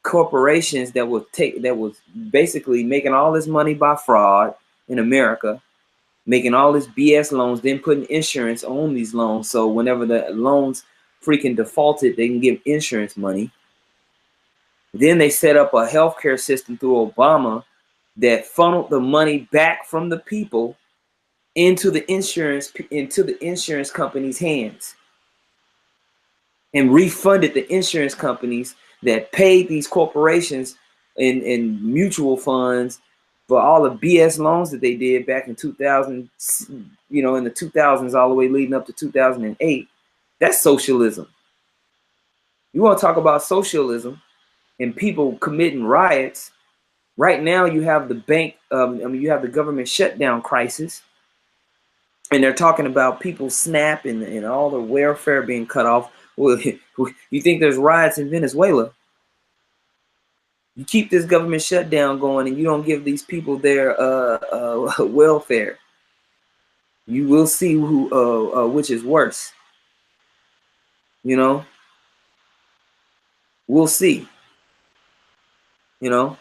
corporations that was basically making all this money by fraud in America, making all this BS loans, then putting insurance on these loans, so whenever the loans freaking defaulted, they can give insurance money. Then they set up a healthcare system through Obama that funneled the money back from the people into the insurance company's hands, and refunded the insurance companies that paid these corporations in mutual funds for all the BS loans that they did back in 2000, you know, in the 2000s all the way leading up to 2008. That's socialism. You want to talk about socialism and people committing riots? Right now you have the you have the government shutdown crisis, and they're talking about people SNAP and all the welfare being cut off. Well, you think there's riots in Venezuela? You keep this government shutdown going and you don't give these people their welfare. You will see who which is worse. You know, we'll see. You know,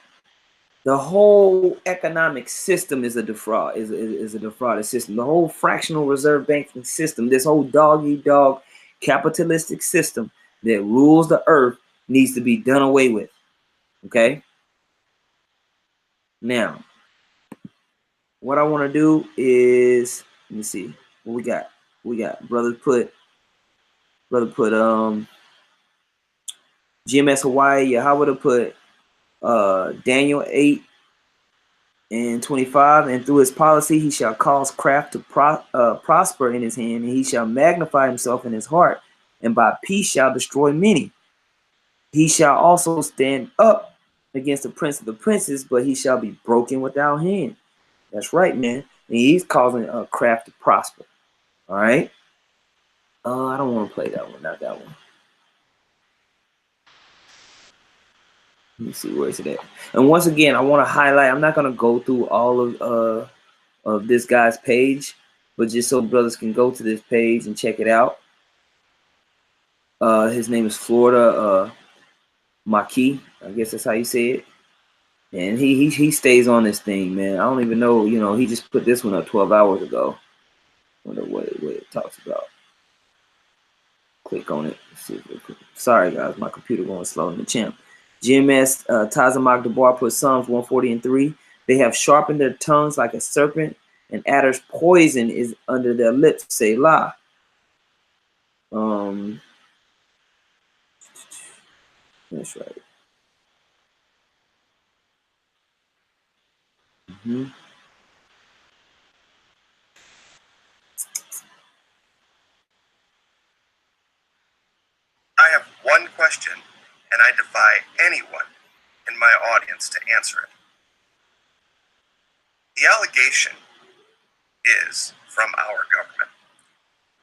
the whole economic system is a defraud. Is a defrauded system. The whole fractional reserve banking system, this whole dog-eat-dog capitalistic system that rules the earth, needs to be done away with. Okay. Now, what I want to do is, let me see what we got. Brother put GMS Hawaii. How would have put Daniel 8:25, and through his policy he shall cause craft to prosper in his hand, and he shall magnify himself in his heart, and by peace shall destroy many. He shall also stand up against the prince of the princes, but he shall be broken without hand. That's right, man. And he's causing a craft to prosper. All right. I don't want to play that one. Not that one. Let me see, where is it at? And once again, I want to highlight, I'm not going to go through all of this guy's page, but just so brothers can go to this page and check it out. His name is Florida Maki. I guess that's how you say it. And he stays on this thing, man. I don't even know, you know, he just put this one up 12 hours ago. I wonder what it talks about. Click on it. See if sorry, guys, my computer going slow in the champ. GMS Tazamak Dubois put Psalms 140:3. They have sharpened their tongues like a serpent, and adder's poison is under their lips. Selah. That's right. I have one question, and I defy anyone in my audience to answer it. The allegation is from our government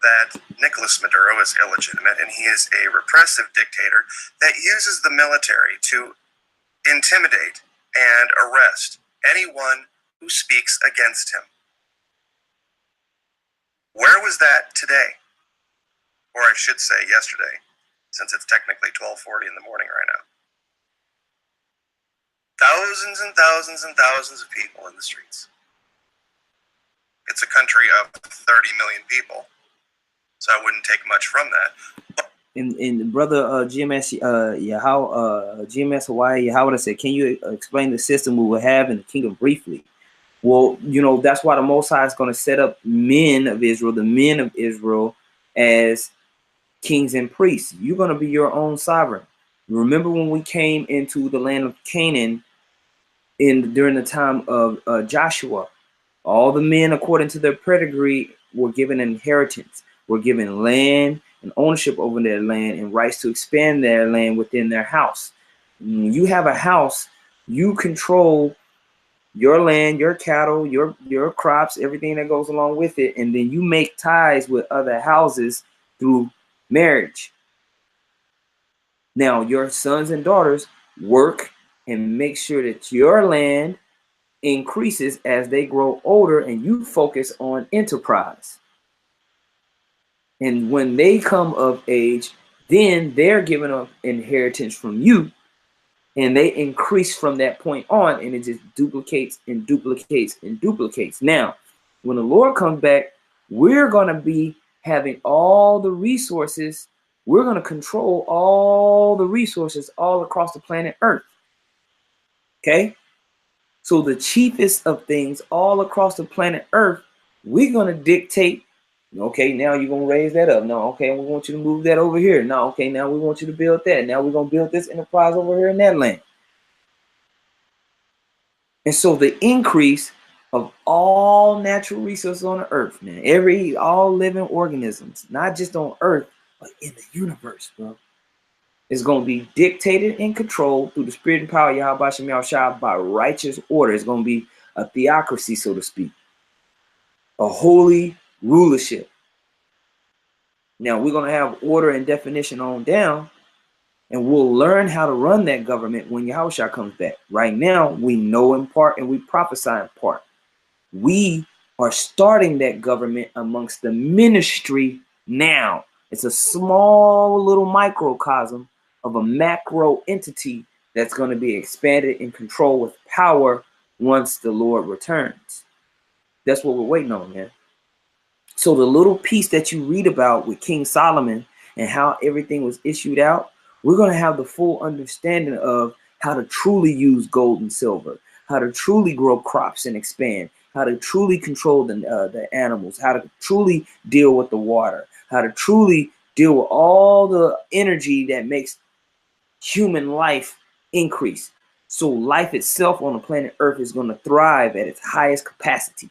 that Nicolas Maduro is illegitimate and he is a repressive dictator that uses the military to intimidate and arrest anyone who speaks against him. Where was that today? Or I should say yesterday, since it's technically 12:40 in the morning right now. Thousands and thousands and thousands of people in the streets. It's a country of 30 million people, so I wouldn't take much from that. And brother GMS GMS Hawaii, how would I say? Can you explain the system we will have in the kingdom briefly? Well, you know, that's why the Most High is going to set up men of Israel, the men of Israel, as kings and priests. You're going to be your own sovereign. Remember when we came into the land of Canaan during the time of Joshua, all the men according to their pedigree were given an inheritance, were given land and ownership over their land and rights to expand their land within their house. When you have a house, you control your land, your cattle, your crops, everything that goes along with it, and then you make ties with other houses through marriage. Now, your sons and daughters work and make sure that your land increases as they grow older, and you focus on enterprise. And when they come of age, then they're given an inheritance from you, and they increase from that point on, and it just duplicates and duplicates and duplicates. Now, when the Lord comes back, we're going to be having all the resources. We're going to control all the resources all across the planet Earth. Okay? So the chiefest of things all across the planet Earth, we're going to dictate, okay, now you're going to raise that up. No, okay, we want you to move that over here. No, okay, now we want you to build that. Now we're going to build this enterprise over here in that land. And so the increase of all natural resources on the earth, man, all living organisms, not just on earth, but in the universe, bro, is going to be dictated and controlled through the spirit and power of Yahweh Shem Yahushua by righteous order. It's going to be a theocracy, so to speak, a holy rulership. Now, we're going to have order and definition on down, and we'll learn how to run that government when Yahushua comes back. Right now, we know in part and we prophesy in part. We are starting that government amongst the ministry now. It's a small little microcosm of a macro entity that's going to be expanded and controlled with power once the Lord returns. That's what we're waiting on, man. So the little piece that you read about with King Solomon and how everything was issued out, we're going to have the full understanding of how to truly use gold and silver, how to truly grow crops and expand, how to truly control the animals, how to truly deal with the water, how to truly deal with all the energy that makes human life increase. So life itself on the planet Earth is going to thrive at its highest capacity.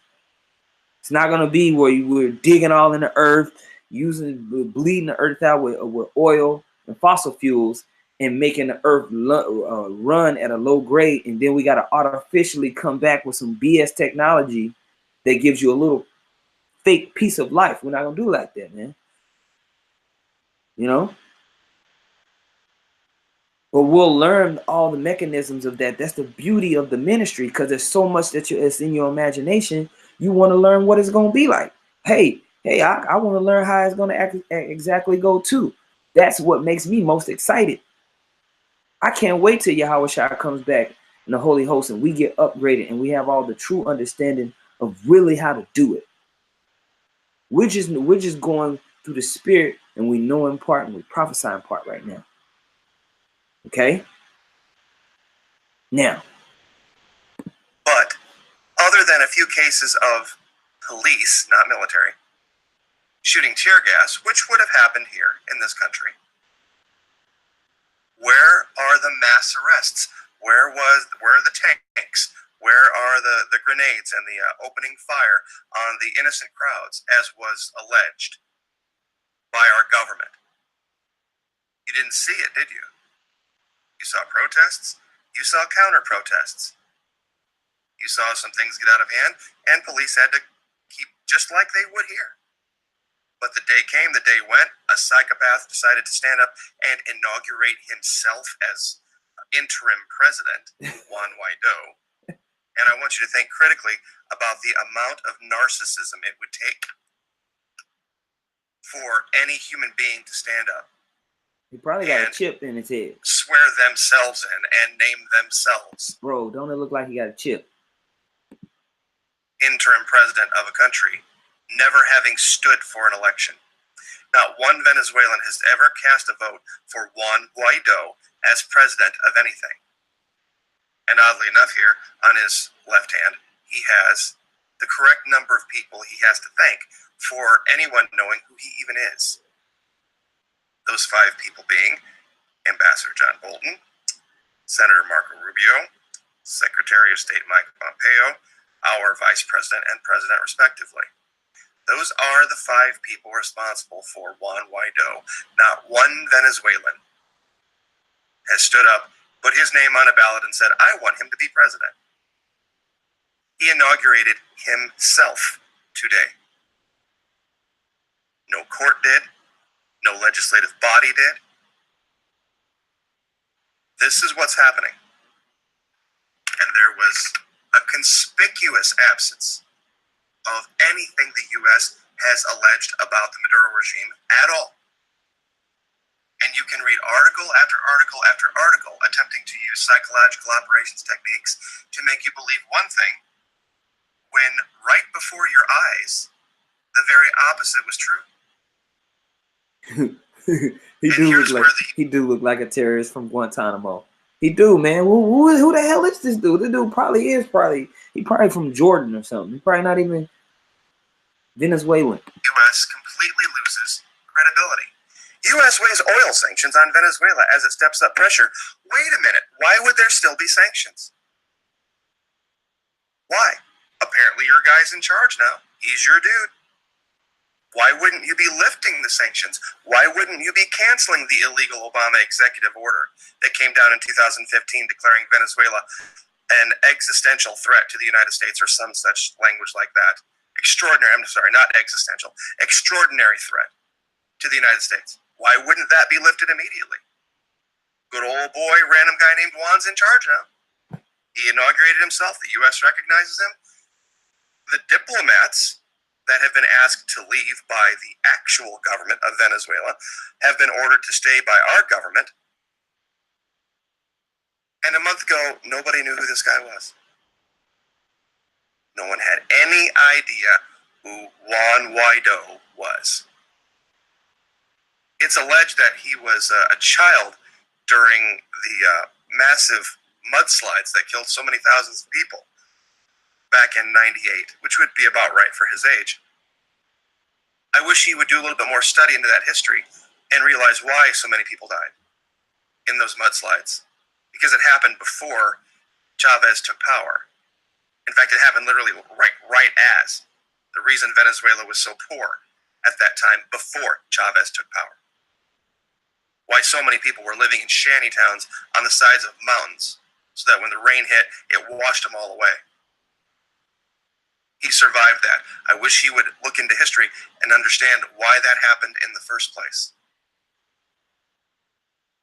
It's not going to be where we're digging all in the earth, bleeding the earth out with oil and fossil fuels and making the earth run at a low grade. And then we got to artificially come back with some BS technology that gives you a little fake piece of life. We're not going to do like that, man. You know? But we'll learn all the mechanisms of that. That's the beauty of the ministry, because there's so much that it's in your imagination. You want to learn what it's going to be like. Hey, I want to learn how it's going to exactly go too. That's what makes me most excited. I can't wait till Yahweh Shai comes back in the Holy Host and we get upgraded and we have all the true understanding of really how to do it. We're just going through the Spirit, and we know in part and we prophesy in part right now. Okay? Now. But other than a few cases of police, not military, shooting tear gas, which would have happened here in this country, where are the mass arrests? Where are the tanks? Where are the grenades and the opening fire on the innocent crowds, as was alleged by our government? You didn't see it, did you? You saw protests. You saw counter-protests. You saw some things get out of hand, and police had to keep just like they would here. But the day came, the day went, a psychopath decided to stand up and inaugurate himself as interim president, Juan Guaido. And I want you to think critically about the amount of narcissism it would take for any human being to stand up. He probably got a chip in his head. Swear themselves in and name themselves. Bro, don't it look like he got a chip? Interim president of a country, never having stood for an election. Not one Venezuelan has ever cast a vote for Juan Guaido as president of anything. And oddly enough here, on his left hand, he has the correct number of people he has to thank for anyone knowing who he even is. Those 5 people being Ambassador John Bolton, Senator Marco Rubio, Secretary of State Mike Pompeo, our Vice President and President respectively. Those are the 5 people responsible for Juan Guaido. Not one Venezuelan has stood up, put his name on a ballot and said, I want him to be president. He inaugurated himself today. No court did. No legislative body did. This is what's happening. And there was a conspicuous absence of anything the U.S. has alleged about the Maduro regime at all. And you can read article after article after article attempting to use psychological operations techniques to make you believe one thing, when right before your eyes, the very opposite was true. He do look like a terrorist from Guantanamo. He do, man. Who the hell is this dude? This dude he probably from Jordan or something. He probably not even Venezuelan. U.S. completely loses credibility. U.S. weighs oil sanctions on Venezuela as it steps up pressure. Wait a minute. Why would there still be sanctions? Why? Apparently your guy's in charge now. He's your dude. Why wouldn't you be lifting the sanctions? Why wouldn't you be canceling the illegal Obama executive order that came down in 2015 declaring Venezuela an existential threat to the United States, or some such language like that? Extraordinary threat to the United States. Why wouldn't that be lifted immediately? Good old boy, random guy named Juan's in charge now. He inaugurated himself. The U.S. recognizes him. The diplomats that have been asked to leave by the actual government of Venezuela have been ordered to stay by our government. And a month ago, nobody knew who this guy was. No one had any idea who Juan Guaido was. It's alleged that he was a child during the massive mudslides that killed so many thousands of people back in '98, which would be about right for his age. I wish he would do a little bit more study into that history and realize why so many people died in those mudslides. Because it happened before Chavez took power. In fact, it happened literally right as the reason Venezuela was so poor at that time, before Chavez took power. Why so many people were living in shanty towns on the sides of mountains, so that when the rain hit, it washed them all away. He survived that. I wish he would look into history and understand why that happened in the first place.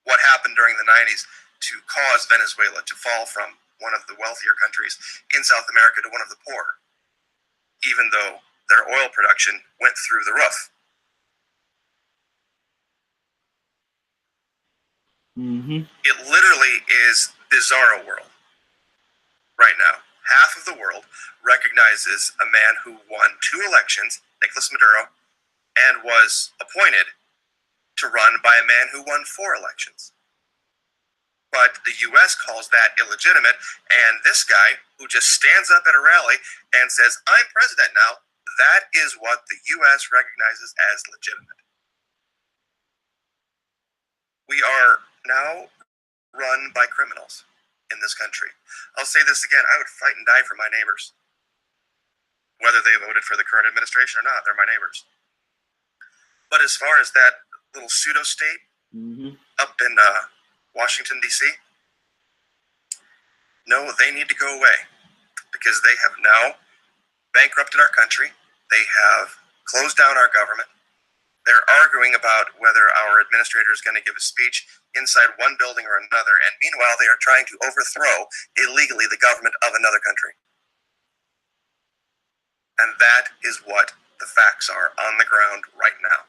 what happened during the 90s to cause Venezuela to fall from one of the wealthier countries in South America to one of the poorer, even though their oil production went through the roof. It literally is bizarro world right now. Half of the world recognizes a man who won 2 elections, Nicolas Maduro, and was appointed to run by a man who won 4 elections. But the U.S. calls that illegitimate, and this guy who just stands up at a rally and says, "I'm president now," that is what the U.S. recognizes as legitimate. We are now run by criminals in this country. I'll say this again, I would fight and die for my neighbors. Whether they voted for the current administration or not, they're my neighbors. But as far as that little pseudo-state up in Washington, D.C., no, they need to go away because they have now bankrupted our country. They have closed down our government. They're arguing about whether our administrator is going to give a speech inside one building or another, and meanwhile they are trying to overthrow illegally the government of another country. And that is what the facts are on the ground right now.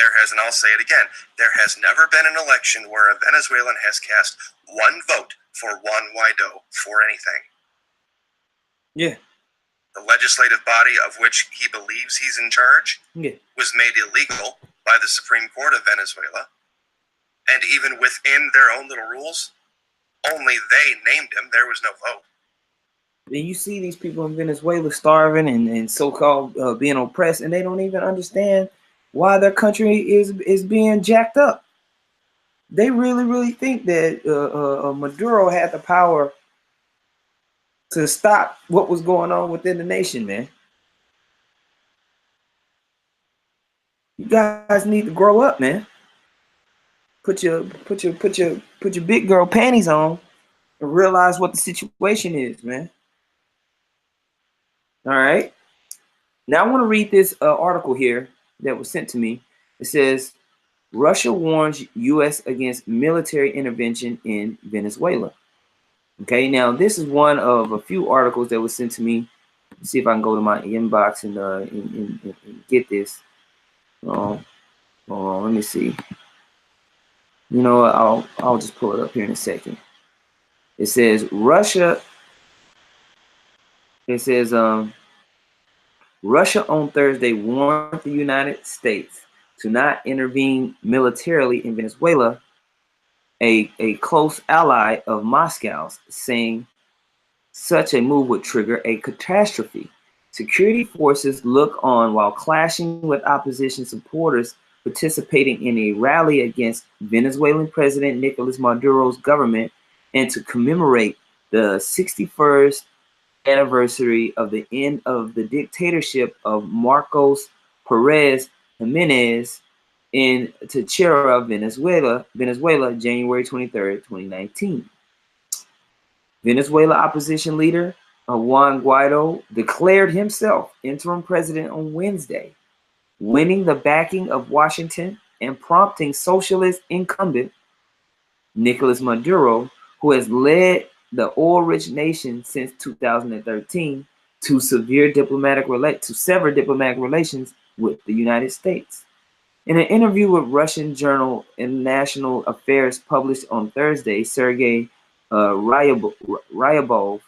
There has, and I'll say it again, there has never been an election where a Venezuelan has cast one vote for Juan Guaido for anything. Yeah. The legislative body of which he believes he's in charge was made illegal by the Supreme Court of Venezuela. And even within their own little rules, only they named him. There was no vote. And you see these people in Venezuela starving and so-called being oppressed, and they don't even understand why their country is being jacked up. They really think that Maduro had the power to stop what was going on within the nation, man. You guys need to grow up, man. Put your big girl panties on and realize what the situation is, man. All right. Now I want to read this article here that was sent to me. It says, Russia warns U.S. against military intervention in Venezuela. Okay, now this is one of a few articles that was sent to me. Let's see if I can go to my inbox and get this. Hold on, let me see. You know what? I'll just pull it up here in a second. It says Russia. It says Russia on Thursday warned the United States to not intervene militarily in Venezuela, a close ally of Moscow's, saying such a move would trigger a catastrophe. Security forces look on while clashing with opposition supporters participating in a rally against Venezuelan President Nicolas Maduro's government and to commemorate the 61st anniversary of the end of the dictatorship of Marcos Perez Jimenez in Táchira, Venezuela, January 23rd, 2019. Venezuela opposition leader Juan Guaido declared himself interim president on Wednesday, winning the backing of Washington and prompting socialist incumbent Nicolas Maduro, who has led the oil-rich nation since 2013, to sever diplomatic relations with the United States. In an interview with Russian journal International Affairs published on Thursday, Sergei Ryabov,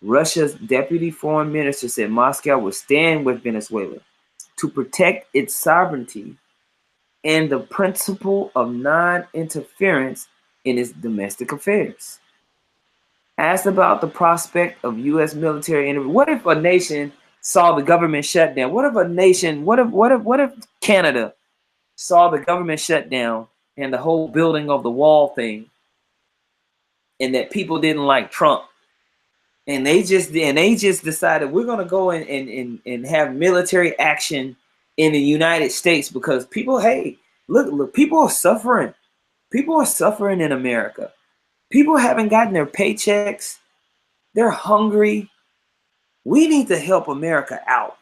Russia's deputy foreign minister, said Moscow will stand with Venezuela to protect its sovereignty and the principle of non-interference in its domestic affairs. Asked about the prospect of U.S. military intervention, what if a nation saw the government shut down? What if a nation, what if Canada saw the government shut down and the whole building of the wall thing, and that people didn't like Trump, and they just decided we're gonna go and have military action in the United States because people, hey, look, people are suffering. People are suffering in America. People haven't gotten their paychecks. They're hungry. We need to help America out.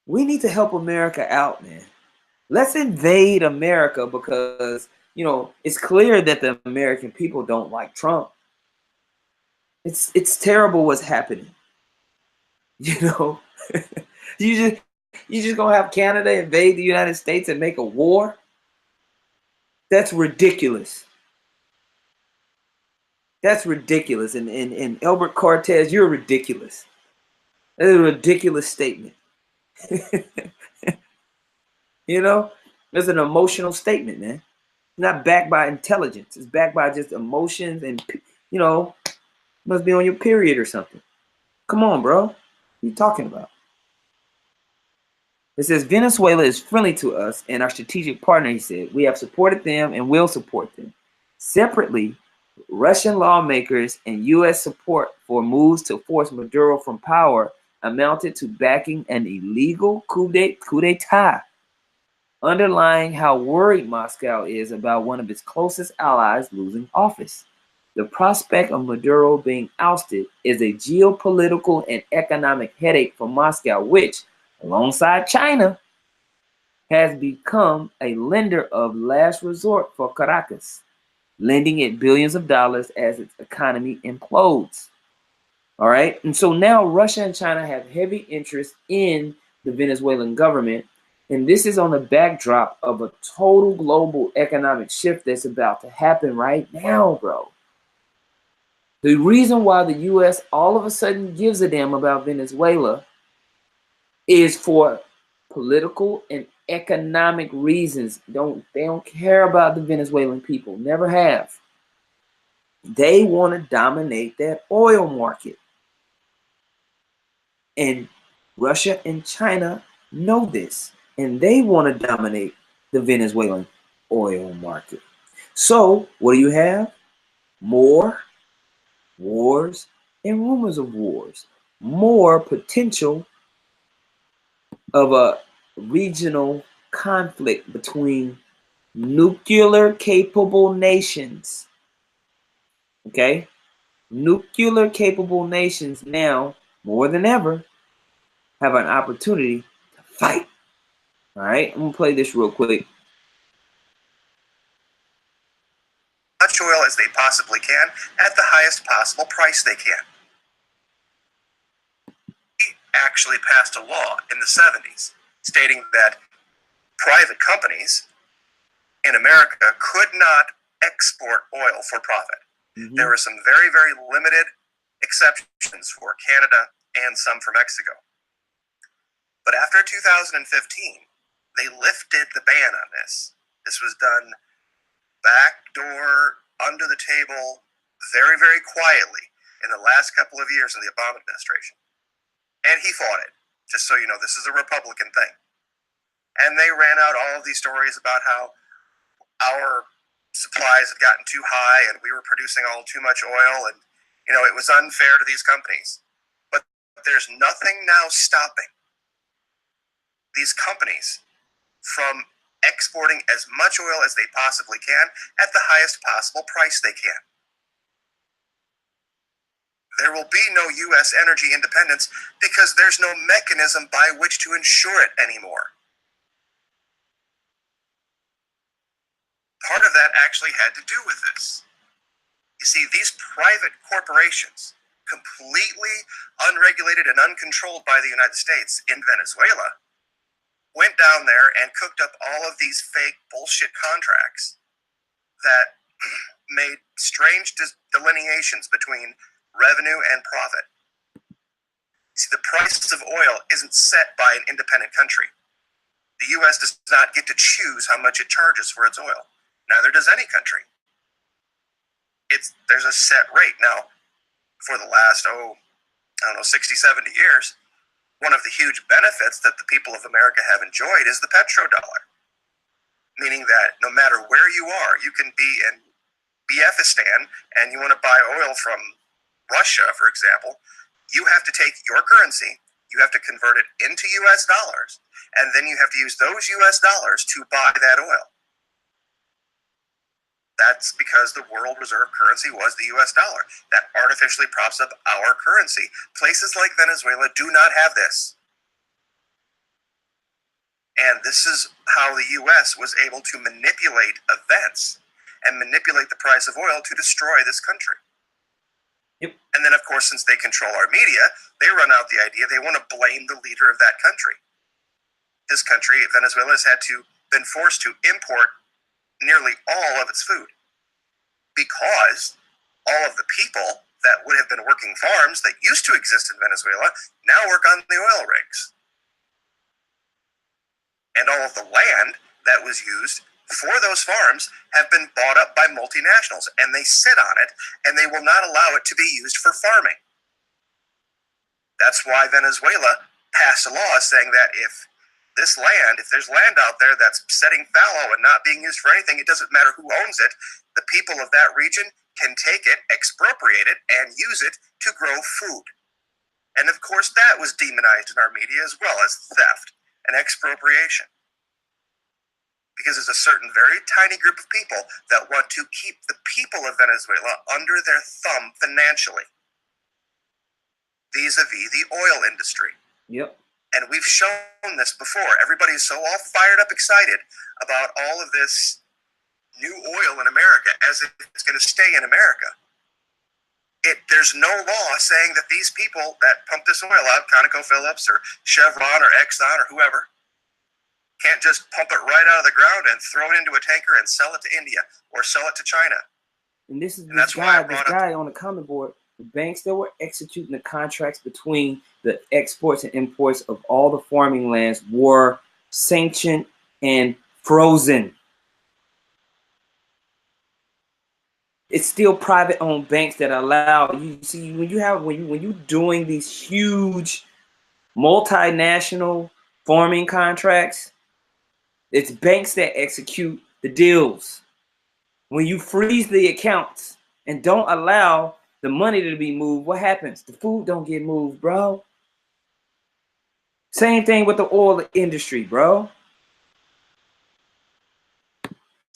We need to help America out, man. Let's invade America because, you know, it's clear that the American people don't like Trump. It's terrible what's happening. You know, you just gonna have Canada invade the United States and make a war? That's ridiculous. That's ridiculous. And Albert Cortez, you're ridiculous. That's a ridiculous statement. You know, it's an emotional statement, man. It's not backed by intelligence. It's backed by just emotions and, you know, must be on your period or something. Come on, bro. What are you talking about? It says Venezuela is friendly to us and our strategic partner, he said. We have supported them and will support them. Separately, Russian lawmakers and U.S. support for moves to force Maduro from power amounted to backing an illegal coup d'etat, underlying how worried Moscow is about one of its closest allies losing office. The prospect of Maduro being ousted is a geopolitical and economic headache for Moscow, which, alongside China, has become a lender of last resort for Caracas, lending it billions of dollars as its economy implodes. All right. And so now Russia and China have heavy interest in the Venezuelan government. And this is on the backdrop of a total global economic shift that's about to happen right now, bro. The reason why the U.S. all of a sudden gives a damn about Venezuela is for political and economic reasons. They don't care about the Venezuelan people. Never have. They want to dominate that oil market. And Russia and China know this. And they want to dominate the Venezuelan oil market. So what do you have? More wars and rumors of wars. More potential of a regional conflict between nuclear capable nations. Okay? Nuclear capable nations now, more than ever, have an opportunity to fight. All right? I'm going to play this real quick. Much oil as they possibly can at the highest possible price they can. He actually passed a law in the 70s stating that private companies in America could not export oil for profit. Mm-hmm. There were some very, very limited exceptions for Canada and some for Mexico. But after 2015, they lifted the ban on this. This was done backdoor, under the table, very, very quietly in the last couple of years of the Obama administration. And he fought it. Just so you know, this is a Republican thing. And they ran out all of these stories about how our supplies had gotten too high and we were producing all too much oil, and you know, it was unfair to these companies. But there's nothing now stopping these companies from exporting as much oil as they possibly can at the highest possible price they can. There will be no U.S. energy independence because there's no mechanism by which to ensure it anymore. Part of that actually had to do with this. You see, these private corporations, completely unregulated and uncontrolled by the United States in Venezuela, went down there and cooked up all of these fake bullshit contracts that made strange delineations between revenue and profit. See, the price of oil isn't set by an independent country. The U.S. does not get to choose how much it charges for its oil. Neither does any country. There's a set rate. Now, for the last, 60, 70 years, one of the huge benefits that the people of America have enjoyed is the petrodollar, meaning that no matter where you are, you can be in Biafistan and you want to buy oil from Russia, for example, you have to take your currency, you have to convert it into U.S. dollars, and then you have to use those U.S. dollars to buy that oil. That's because the world reserve currency was the U.S. dollar. That artificially props up our currency. Places like Venezuela do not have this. And this is how the U.S. was able to manipulate events and manipulate the price of oil to destroy this country. Yep. And then, of course, since they control our media, they run out the idea they want to blame the leader of that country. This country, Venezuela, has been forced to import nearly all of its food because all of the people that would have been working farms that used to exist in Venezuela now work on the oil rigs. And all of the land that was used for those farms have been bought up by multinationals, and they sit on it, and they will not allow it to be used for farming. That's why Venezuela passed a law saying that if there's land out there that's setting fallow and not being used for anything, it doesn't matter who owns it, the people of that region can take it, expropriate it, and use it to grow food. And of course, that was demonized in our media as well as theft and expropriation. Because there's a certain very tiny group of people that want to keep the people of Venezuela under their thumb financially, vis-a-vis the oil industry. Yep. And we've shown this before. Everybody's so all fired up, excited about all of this new oil in America as if it's going to stay in America. There's no law saying that these people that pump this oil out, ConocoPhillips or Chevron or Exxon or whoever, can't just pump it right out of the ground and throw it into a tanker and sell it to India or sell it to China. And this guy on the comment board, the banks that were executing the contracts between the exports and imports of all the farming lands were sanctioned and frozen. It's still private-owned banks that allow you. See, when you're doing these huge multinational farming contracts, it's banks that execute the deals. When you freeze the accounts and don't allow the money to be moved, what happens? The food don't get moved, bro. Same thing with the oil industry, bro.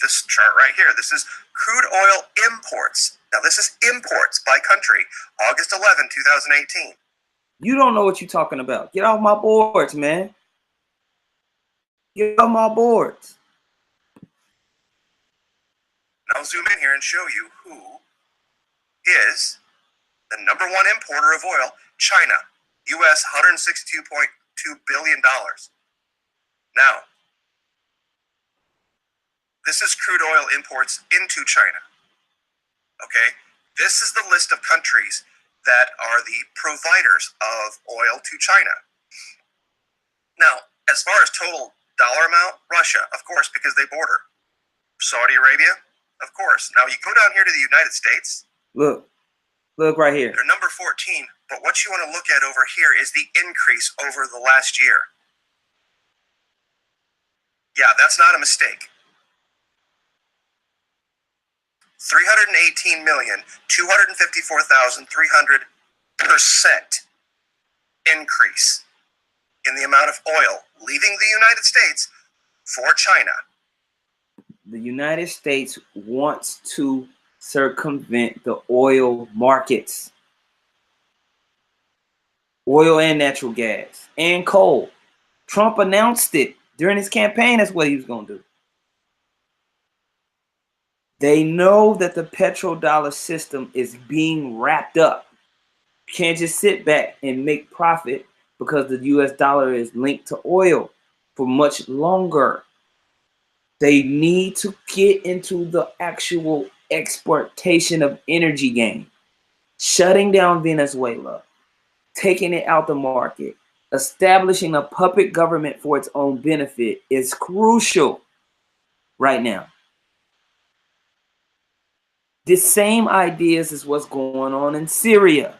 This chart right here, this is crude oil imports. Now, this is imports by country, August 11, 2018. You don't know what you're talking about. Get off my boards, man. Get off my boards. Now, I'll zoom in here and show you who is the number one importer of oil, China, U.S. $162.2 billion. Now, this is crude oil imports into China. Okay? This is the list of countries that are the providers of oil to China. Now, as far as total dollar amount, Russia, of course, because they border. Saudi Arabia, of course. Now, you go down here to the United States. Look right here. They're number 14, but what you want to look at over here is the increase over the last year. Yeah, that's not a mistake. 318,254,300% increase in the amount of oil leaving the United States for China. The United States wants to circumvent the oil markets. Oil and natural gas and coal. Trump announced it during his campaign. That's what he was going to do. They know that the petrodollar system is being wrapped up. You can't just sit back and make profit because the US dollar is linked to oil for much longer. They need to get into the actual exportation of energy game. Shutting down Venezuela, taking it out the market, establishing a puppet government for its own benefit is crucial right now. The same ideas is what's going on in Syria.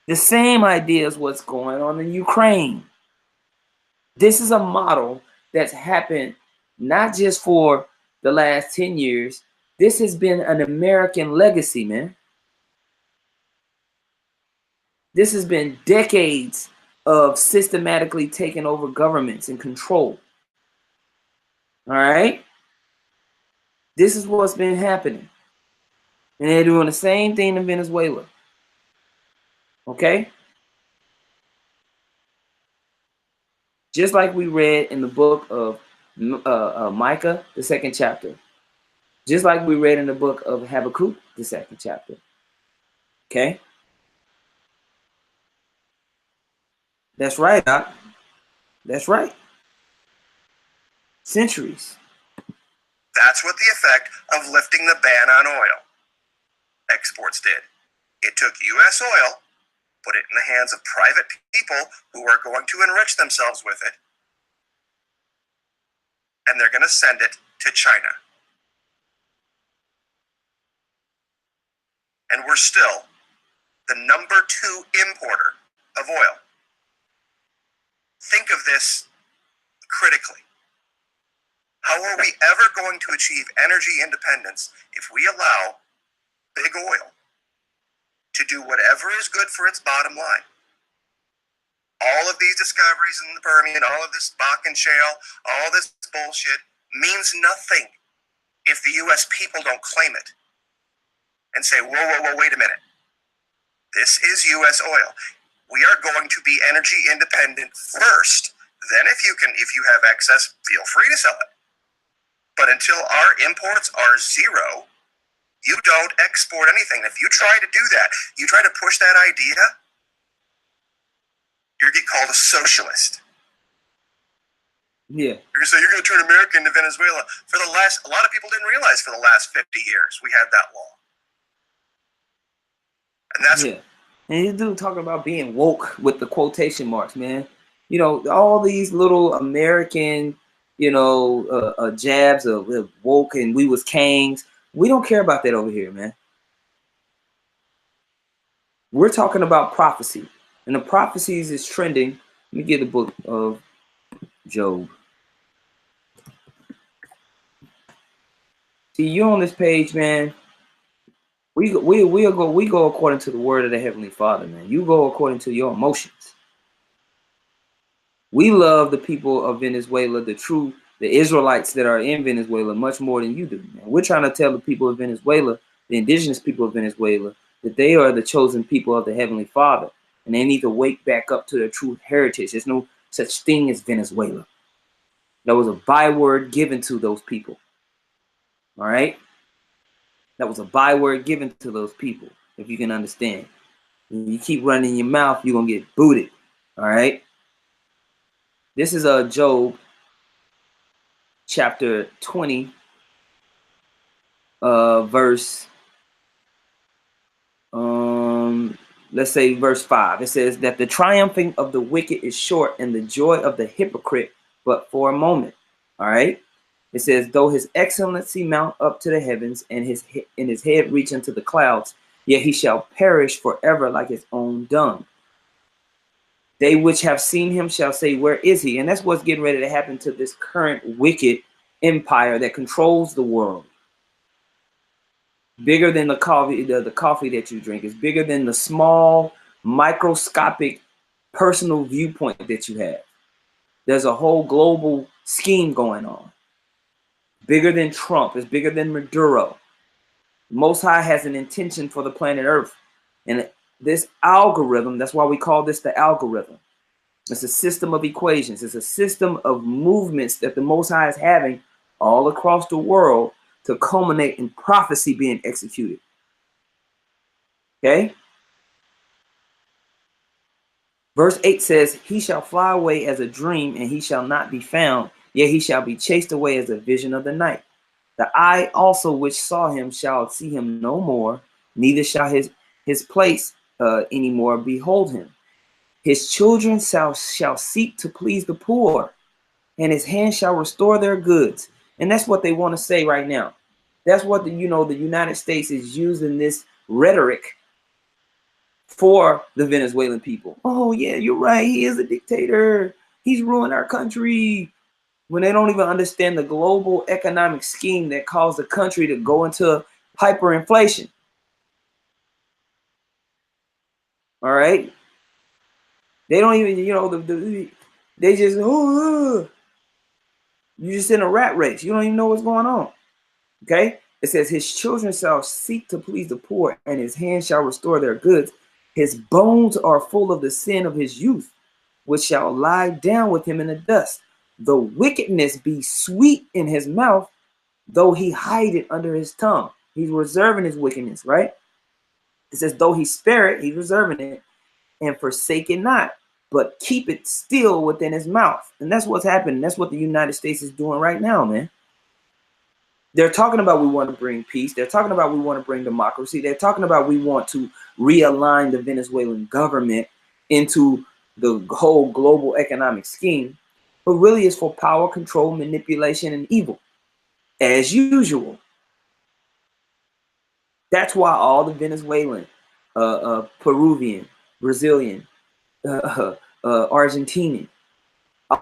The same idea is what's going on in Ukraine. This is a model that's happened not just for the last 10 years. This has been an American legacy, man. This has been decades of systematically taking over governments and control. All right? This is what's been happening. And they're doing the same thing in Venezuela. Okay? Just like we read in the book of Micah, the 2nd chapter. Just like we read in the book of Habakkuk, the 2nd chapter. Okay? That's right, Doc. That's right. Centuries. That's what the effect of lifting the ban on oil exports did. It took U.S. oil, put it in the hands of private people who are going to enrich themselves with it, and they're going to send it to China. And we're still the #2 importer of oil. Think of this critically. How are we ever going to achieve energy independence if we allow big oil to do whatever is good for its bottom line? All of these discoveries in the Permian, all of this Bakken shale, all this bullshit means nothing if the U.S. people don't claim it and say, whoa, whoa, whoa, wait a minute. This is U.S. oil. We are going to be energy independent first. Then if you have excess, feel free to sell it. But until our imports are zero, you don't export anything. If you try to do that, you try to push that idea, you're going to get called a socialist. Yeah. You're going to say you're going to turn America into Venezuela. A lot of people didn't realize for the last 50 years we had that law. And that's And you do talk about being woke with the quotation marks, man. You know, all these little American, jabs of woke and we was kings. We don't care about that over here, man. We're talking about prophecy. And the prophecies is trending. Let me get the book of Job. See, you on this page, man. We go according to the word of the Heavenly Father, man. You go according to your emotions. We love the people of Venezuela, the Israelites that are in Venezuela, much more than you do, man. We're trying to tell the people of Venezuela, the indigenous people of Venezuela, that they are the chosen people of the Heavenly Father, and they need to wake back up to their true heritage. There's no such thing as Venezuela. That was a byword given to those people. All right? That was a byword given to those people, if you can understand. When you keep running your mouth, you're going to get booted. All right? This is Job chapter 20, verse, let's say verse 5. It says that the triumphing of the wicked is short and the joy of the hypocrite but for a moment. All right? It says, though his excellency mount up to the heavens and his head reach unto the clouds, yet he shall perish forever like his own dung. They which have seen him shall say, where is he? And that's what's getting ready to happen to this current wicked empire that controls the world. Bigger than the coffee that you drink. It's bigger than the small, microscopic, personal viewpoint that you have. There's a whole global scheme going on. Bigger than Trump. It's bigger than Maduro. Most High has an intention for the planet Earth. And this algorithm, that's why we call this the algorithm. It's a system of equations. It's a system of movements that the Most High is having all across the world to culminate in prophecy being executed. Okay? Verse 8 says, he shall fly away as a dream, and he shall not be found, yet he shall be chased away as a vision of the night. The eye also which saw him shall see him no more, neither shall his place anymore behold him. His children shall seek to please the poor, and his hand shall restore their goods. And that's what they want to say right now. That's what the United States is using this rhetoric for the Venezuelan people. Oh yeah, you're right. He is a dictator. He's ruined our country. When they don't even understand the global economic scheme that caused the country to go into hyperinflation. All right. They don't even, they just, you're just in a rat race. You don't even know what's going on. Okay. It says his children shall seek to please the poor, and his hand shall restore their goods. His bones are full of the sin of his youth. which shall lie down with him in the dust. The wickedness be sweet in his mouth, though he hide it under his tongue. He's reserving his wickedness, right? It says, though he spare it, he's reserving it, and forsake it not, but keep it still within his mouth. And that's what's happening. That's what the United States is doing right now, man. They're talking about we want to bring peace. They're talking about we want to bring democracy. They're talking about we want to realign the Venezuelan government into the whole global economic scheme. But really it's for power, control, manipulation, and evil, as usual. That's why all the Venezuelan, Peruvian, Brazilian, Argentinian,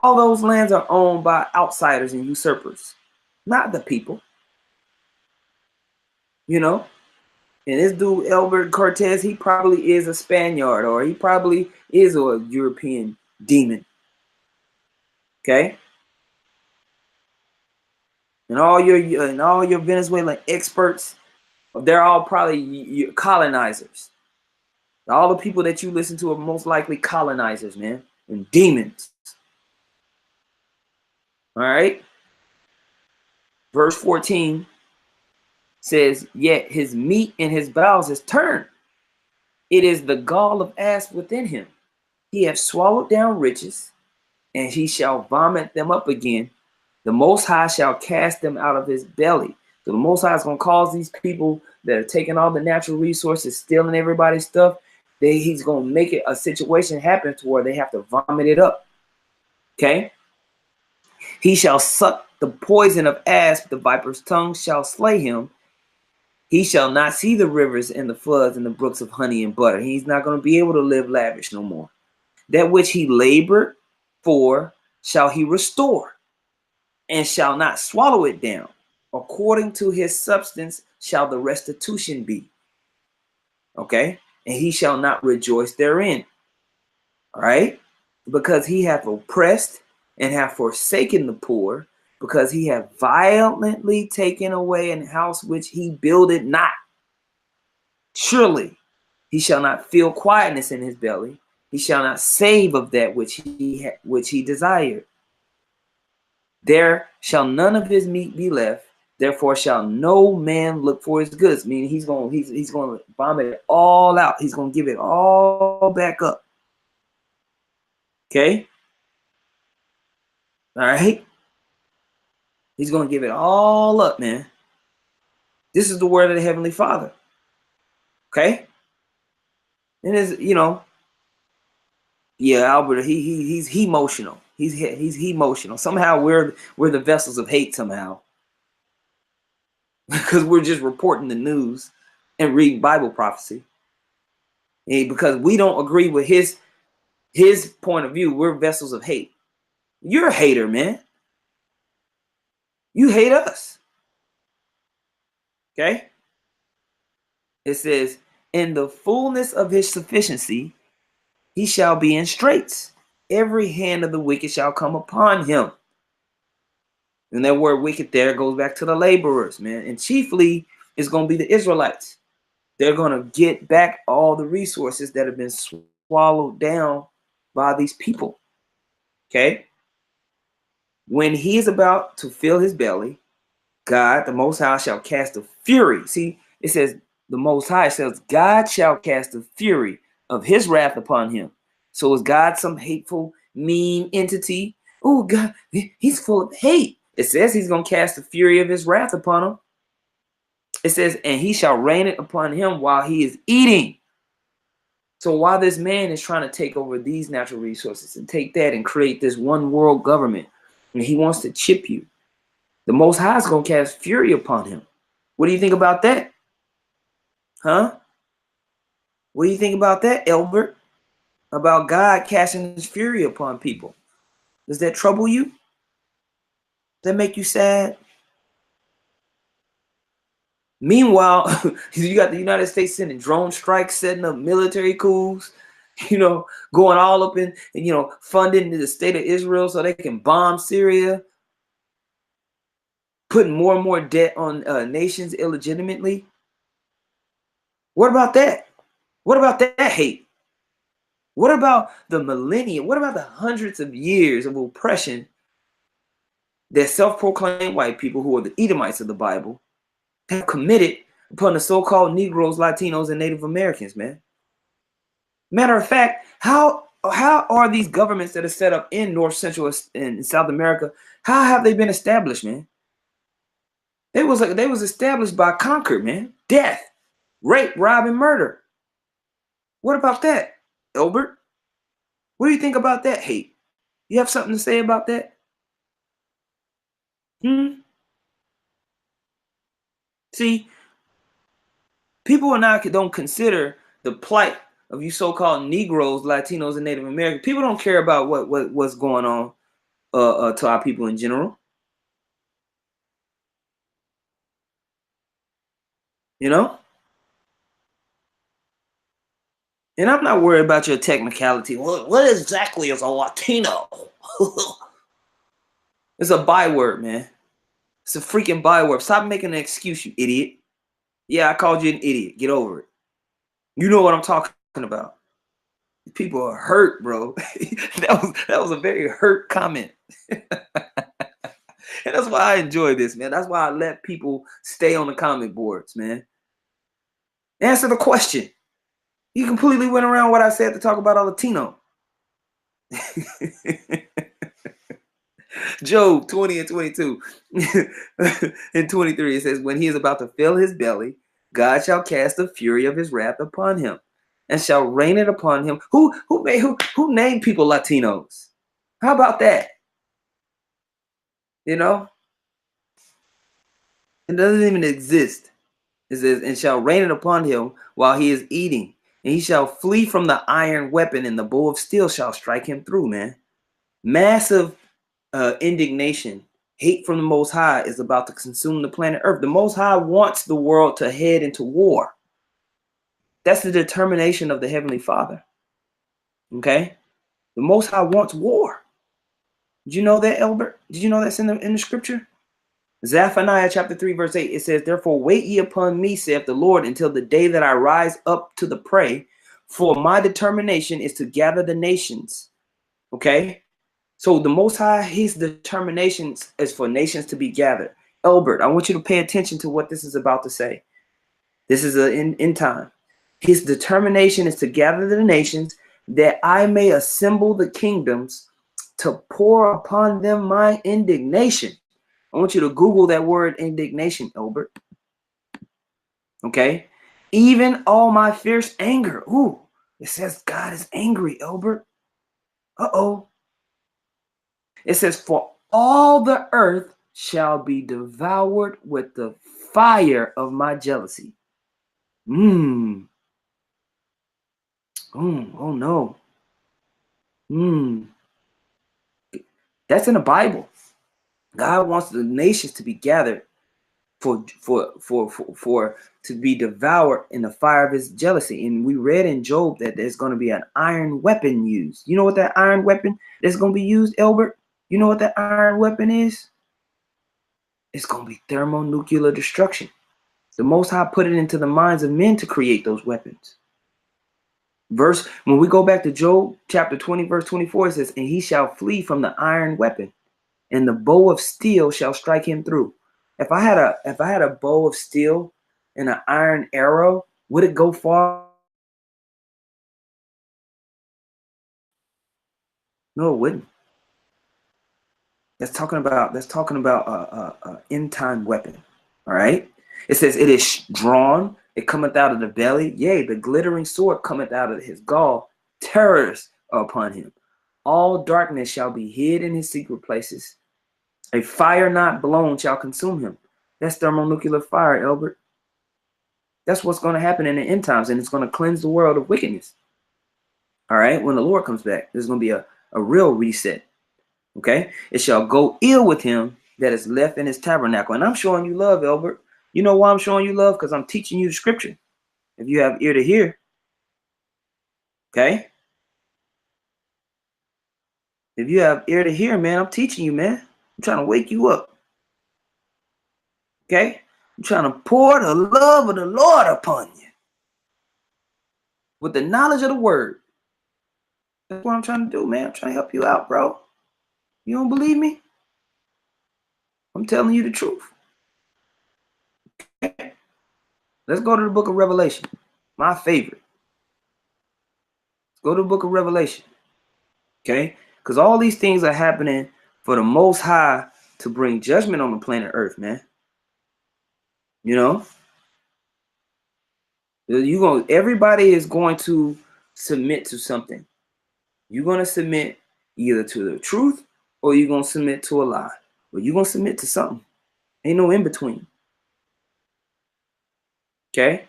all those lands are owned by outsiders and usurpers, not the people. You know, and this dude, Albert Cortez, he probably is a Spaniard, or he probably is a European demon. Okay? And all your Venezuelan experts, they're all probably colonizers. All the people that you listen to are most likely colonizers, man, and demons. All right? Verse 14 says, yet his meat and his bowels is turned. It is the gall of asp within him. He hath swallowed down riches, and he shall vomit them up again. The Most High shall cast them out of his belly. So the Most High is going to cause these people that are taking all the natural resources, stealing everybody's stuff, he's going to make it a situation happen to where they have to vomit it up. Okay? He shall suck the poison of asp, the viper's tongue shall slay him. He shall not see the rivers and the floods and the brooks of honey and butter. He's not going to be able to live lavish no more. That which he labored for shall he restore, and shall not swallow it down. According to his substance shall the restitution be. Okay? And he shall not rejoice therein. All right? Because he hath oppressed and hath forsaken the poor, because he hath violently taken away an house which he builded not. Surely he shall not feel quietness in his belly. He shall not save of that which he desired. There shall none of his meat be left. Therefore shall no man look for his goods. Meaning he's going to vomit it all out. He's going to give it all back up. Okay? All right? He's going to give it all up, man. This is the word of the Heavenly Father. Okay? And it's, you know, yeah, Albert, he's emotional. He's emotional. Somehow we're the vessels of hate somehow. Because we're just reporting the news and reading Bible prophecy. And because we don't agree with his point of view, we're vessels of hate. You're a hater, man. You hate us. Okay? It says, in the fullness of his sufficiency, he shall be in straits. Every hand of the wicked shall come upon him. And that word wicked there goes back to the laborers, man. And chiefly, it's going to be the Israelites. They're going to get back all the resources that have been swallowed down by these people. Okay? When he is about to fill his belly, God, the Most High, shall cast a fury. See, it says the Most High says God shall cast a fury of his wrath upon him. So is God some hateful, mean entity? Oh, God, he's full of hate. It says he's going to cast the fury of his wrath upon him. It says, and he shall rain it upon him while he is eating. So while this man is trying to take over these natural resources and take that and create this one world government, and he wants to chip you, the Most High is going to cast fury upon him. What do you think about that? Huh? What do you think about that, Elbert? About God casting his fury upon people? Does that trouble you? Does that make you sad? Meanwhile, you got the United States sending drone strikes, setting up military coups, you know, going all up in, you know, funding the state of Israel so they can bomb Syria, putting more and more debt on nations illegitimately. What about that? What about that hate? What about the millennia? What about the hundreds of years of oppression that self-proclaimed white people, who are the Edomites of the Bible, have committed upon the so-called Negroes, Latinos, and Native Americans, man? Matter of fact, how are these governments that are set up in North, Central, and South America, how have they been established, man? They was established by conquer, man. Death, rape, rob, and murder. What about that, Elbert? What do you think about that hate? You have something to say about that? See, people don't consider the plight of you so-called Negroes, Latinos, and Native Americans. People don't care about what's going on to our people in general. You know? And I'm not worried about your technicality. What exactly is a Latino? It's a byword, man. It's a freaking byword. Stop making an excuse, you idiot. Yeah, I called you an idiot. Get over it. You know what I'm talking about. People are hurt, bro. that was a very hurt comment. And that's why I enjoy this, man. That's why I let people stay on the comment boards, man. Answer the question. You completely went around what I said to talk about a Latino. Job 20 and 22 and 23, it says, when he is about to fill his belly, God shall cast the fury of his wrath upon him and shall rain it upon him. Who named people Latinos? How about that? You know, it doesn't even exist. It says, and shall rain it upon him while he is eating, and he shall flee from the iron weapon, and the bow of steel shall strike him through, man. Massive indignation, hate from the Most High is about to consume the planet Earth. The Most High wants the world to head into war. That's the determination of the Heavenly Father. Okay? The Most High wants war. Did you know that, Elbert? Did you know that's in the scripture? Zephaniah chapter 3, verse 8, it says, therefore wait ye upon me, saith the Lord, until the day that I rise up to the prey, for my determination is to gather the nations. Okay? So the Most High, his determination is for nations to be gathered. Elbert, I want you to pay attention to what this is about to say. This is in time. His determination is to gather the nations, that I may assemble the kingdoms, to pour upon them my indignation. I want you to Google that word indignation, Elbert. Okay? Even all my fierce anger. Ooh, it says God is angry, Elbert. Uh-oh. It says, for all the earth shall be devoured with the fire of my jealousy. Oh no. That's in the Bible. God wants the nations to be gathered to be devoured in the fire of his jealousy. And we read in Job that there's going to be an iron weapon used. You know what that iron weapon that's going to be used, Elbert? You know what that iron weapon is? It's going to be thermonuclear destruction. The Most High put it into the minds of men to create those weapons. When we go back to Job chapter 20, verse 24, it says, and he shall flee from the iron weapon, and the bow of steel shall strike him through. If I had a bow of steel and an iron arrow, would it go far? No, it wouldn't. That's talking about a end time weapon. All right. It says it is drawn, it cometh out of the belly, yea, the glittering sword cometh out of his gall, terrors are upon him. All darkness shall be hid in his secret places. A fire not blown shall consume him. That's thermonuclear fire, Elbert. That's what's going to happen in the end times, and it's going to cleanse the world of wickedness. All right. When the Lord comes back, there's going to be a real reset. Okay. It shall go ill with him that is left in his tabernacle. And I'm showing you love, Elbert. You know why I'm showing you love? Because I'm teaching you the scripture. If you have ear to hear. Okay. If you have ear to hear, man, I'm teaching you, man. I'm trying to wake you up. Okay. I'm trying to pour the love of the Lord upon you with the knowledge of the word. That's what I'm trying to do, man. I'm trying to help you out, bro. You don't believe me? I'm telling you the truth. Okay. Let's go to the book of Revelation. My favorite. Let's go to the book of Revelation. Okay? Because all these things are happening for the Most High to bring judgment on the planet Earth, man. You know? Everybody is going to submit to something. You're going to submit either to the truth or you're going to submit to a lie. Or you're going to submit to something. Ain't no in between. Okay?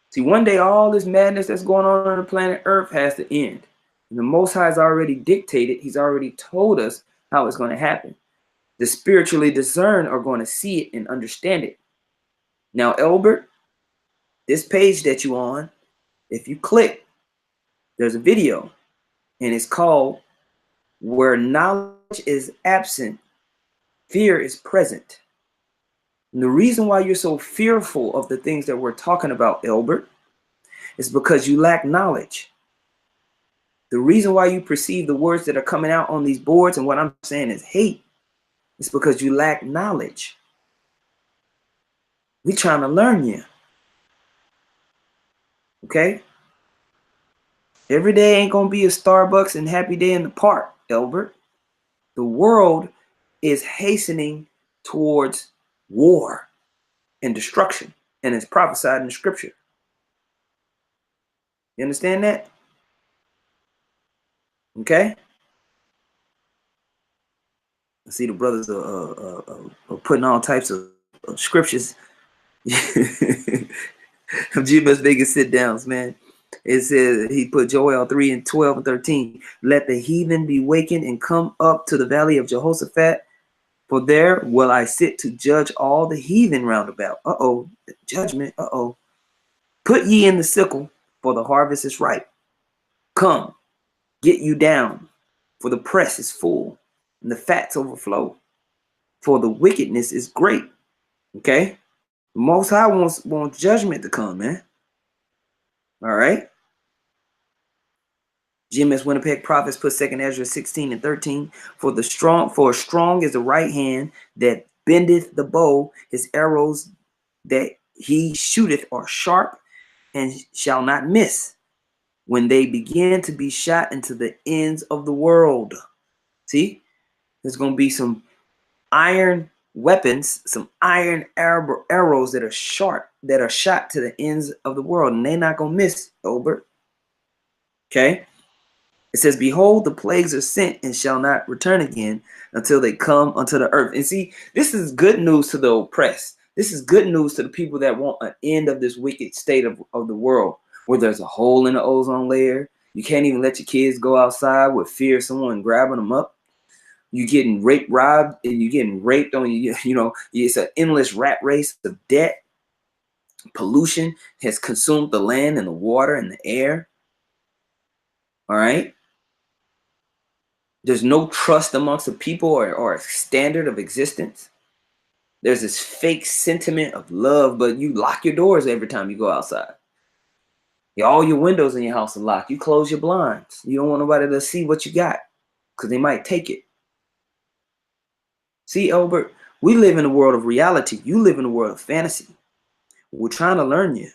See, one day all this madness that's going on the planet Earth has to end. And the Most High has already dictated, he's already told us how it's going to happen. The spiritually discerned are going to see it and understand it. Now, Elbert, this page that you're on, if you click, there's a video, and it's called Where Knowledge is Absent, Fear is Present. And the reason why you're so fearful of the things that we're talking about, Elbert, is because you lack knowledge. The reason why you perceive the words that are coming out on these boards and what I'm saying is hate, it's because you lack knowledge. We trying to learn you. Okay? Every day ain't going to be a Starbucks and happy day in the park, Elbert. The world is hastening towards war and destruction, and it's prophesied in the scripture. You understand that? Okay? I see the brothers are putting all types of scriptures. GMS Vegas sit downs, man. It says he put Joel 3 and 12 and 13. Let the heathen be wakened and come up to the valley of Jehoshaphat, for there will I sit to judge all the heathen round about. Judgment. Put ye in the sickle, for the harvest is ripe. Come, get you down, for the press is full, and the fats overflow, for the wickedness is great. Okay? The Most High wants judgment to come, man. All right? GMS Winnipeg Prophets put 2 Ezra 16 and 13. For strong is the right hand that bendeth the bow. His arrows that he shooteth are sharp and shall not miss, when they begin to be shot into the ends of the world. See? There's going to be some iron weapons, some iron arrows that are sharp, that are shot to the ends of the world, and they're not going to miss, Obert. Okay? It says, behold, the plagues are sent and shall not return again until they come unto the earth. And see, this is good news to the oppressed. This is good news to the people that want an end of this wicked state of the world, where there's a hole in the ozone layer. You can't even let your kids go outside with fear of someone grabbing them up. You're getting robbed, and you're getting raped on it's an endless rat race of debt. Pollution has consumed the land and the water and the air. All right. There's no trust amongst the people or a standard of existence. There's this fake sentiment of love, but you lock your doors every time you go outside. All your windows in your house are locked. You close your blinds. You don't want nobody to see what you got because they might take it. See, Albert, we live in a world of reality. You live in a world of fantasy. We're trying to learn you.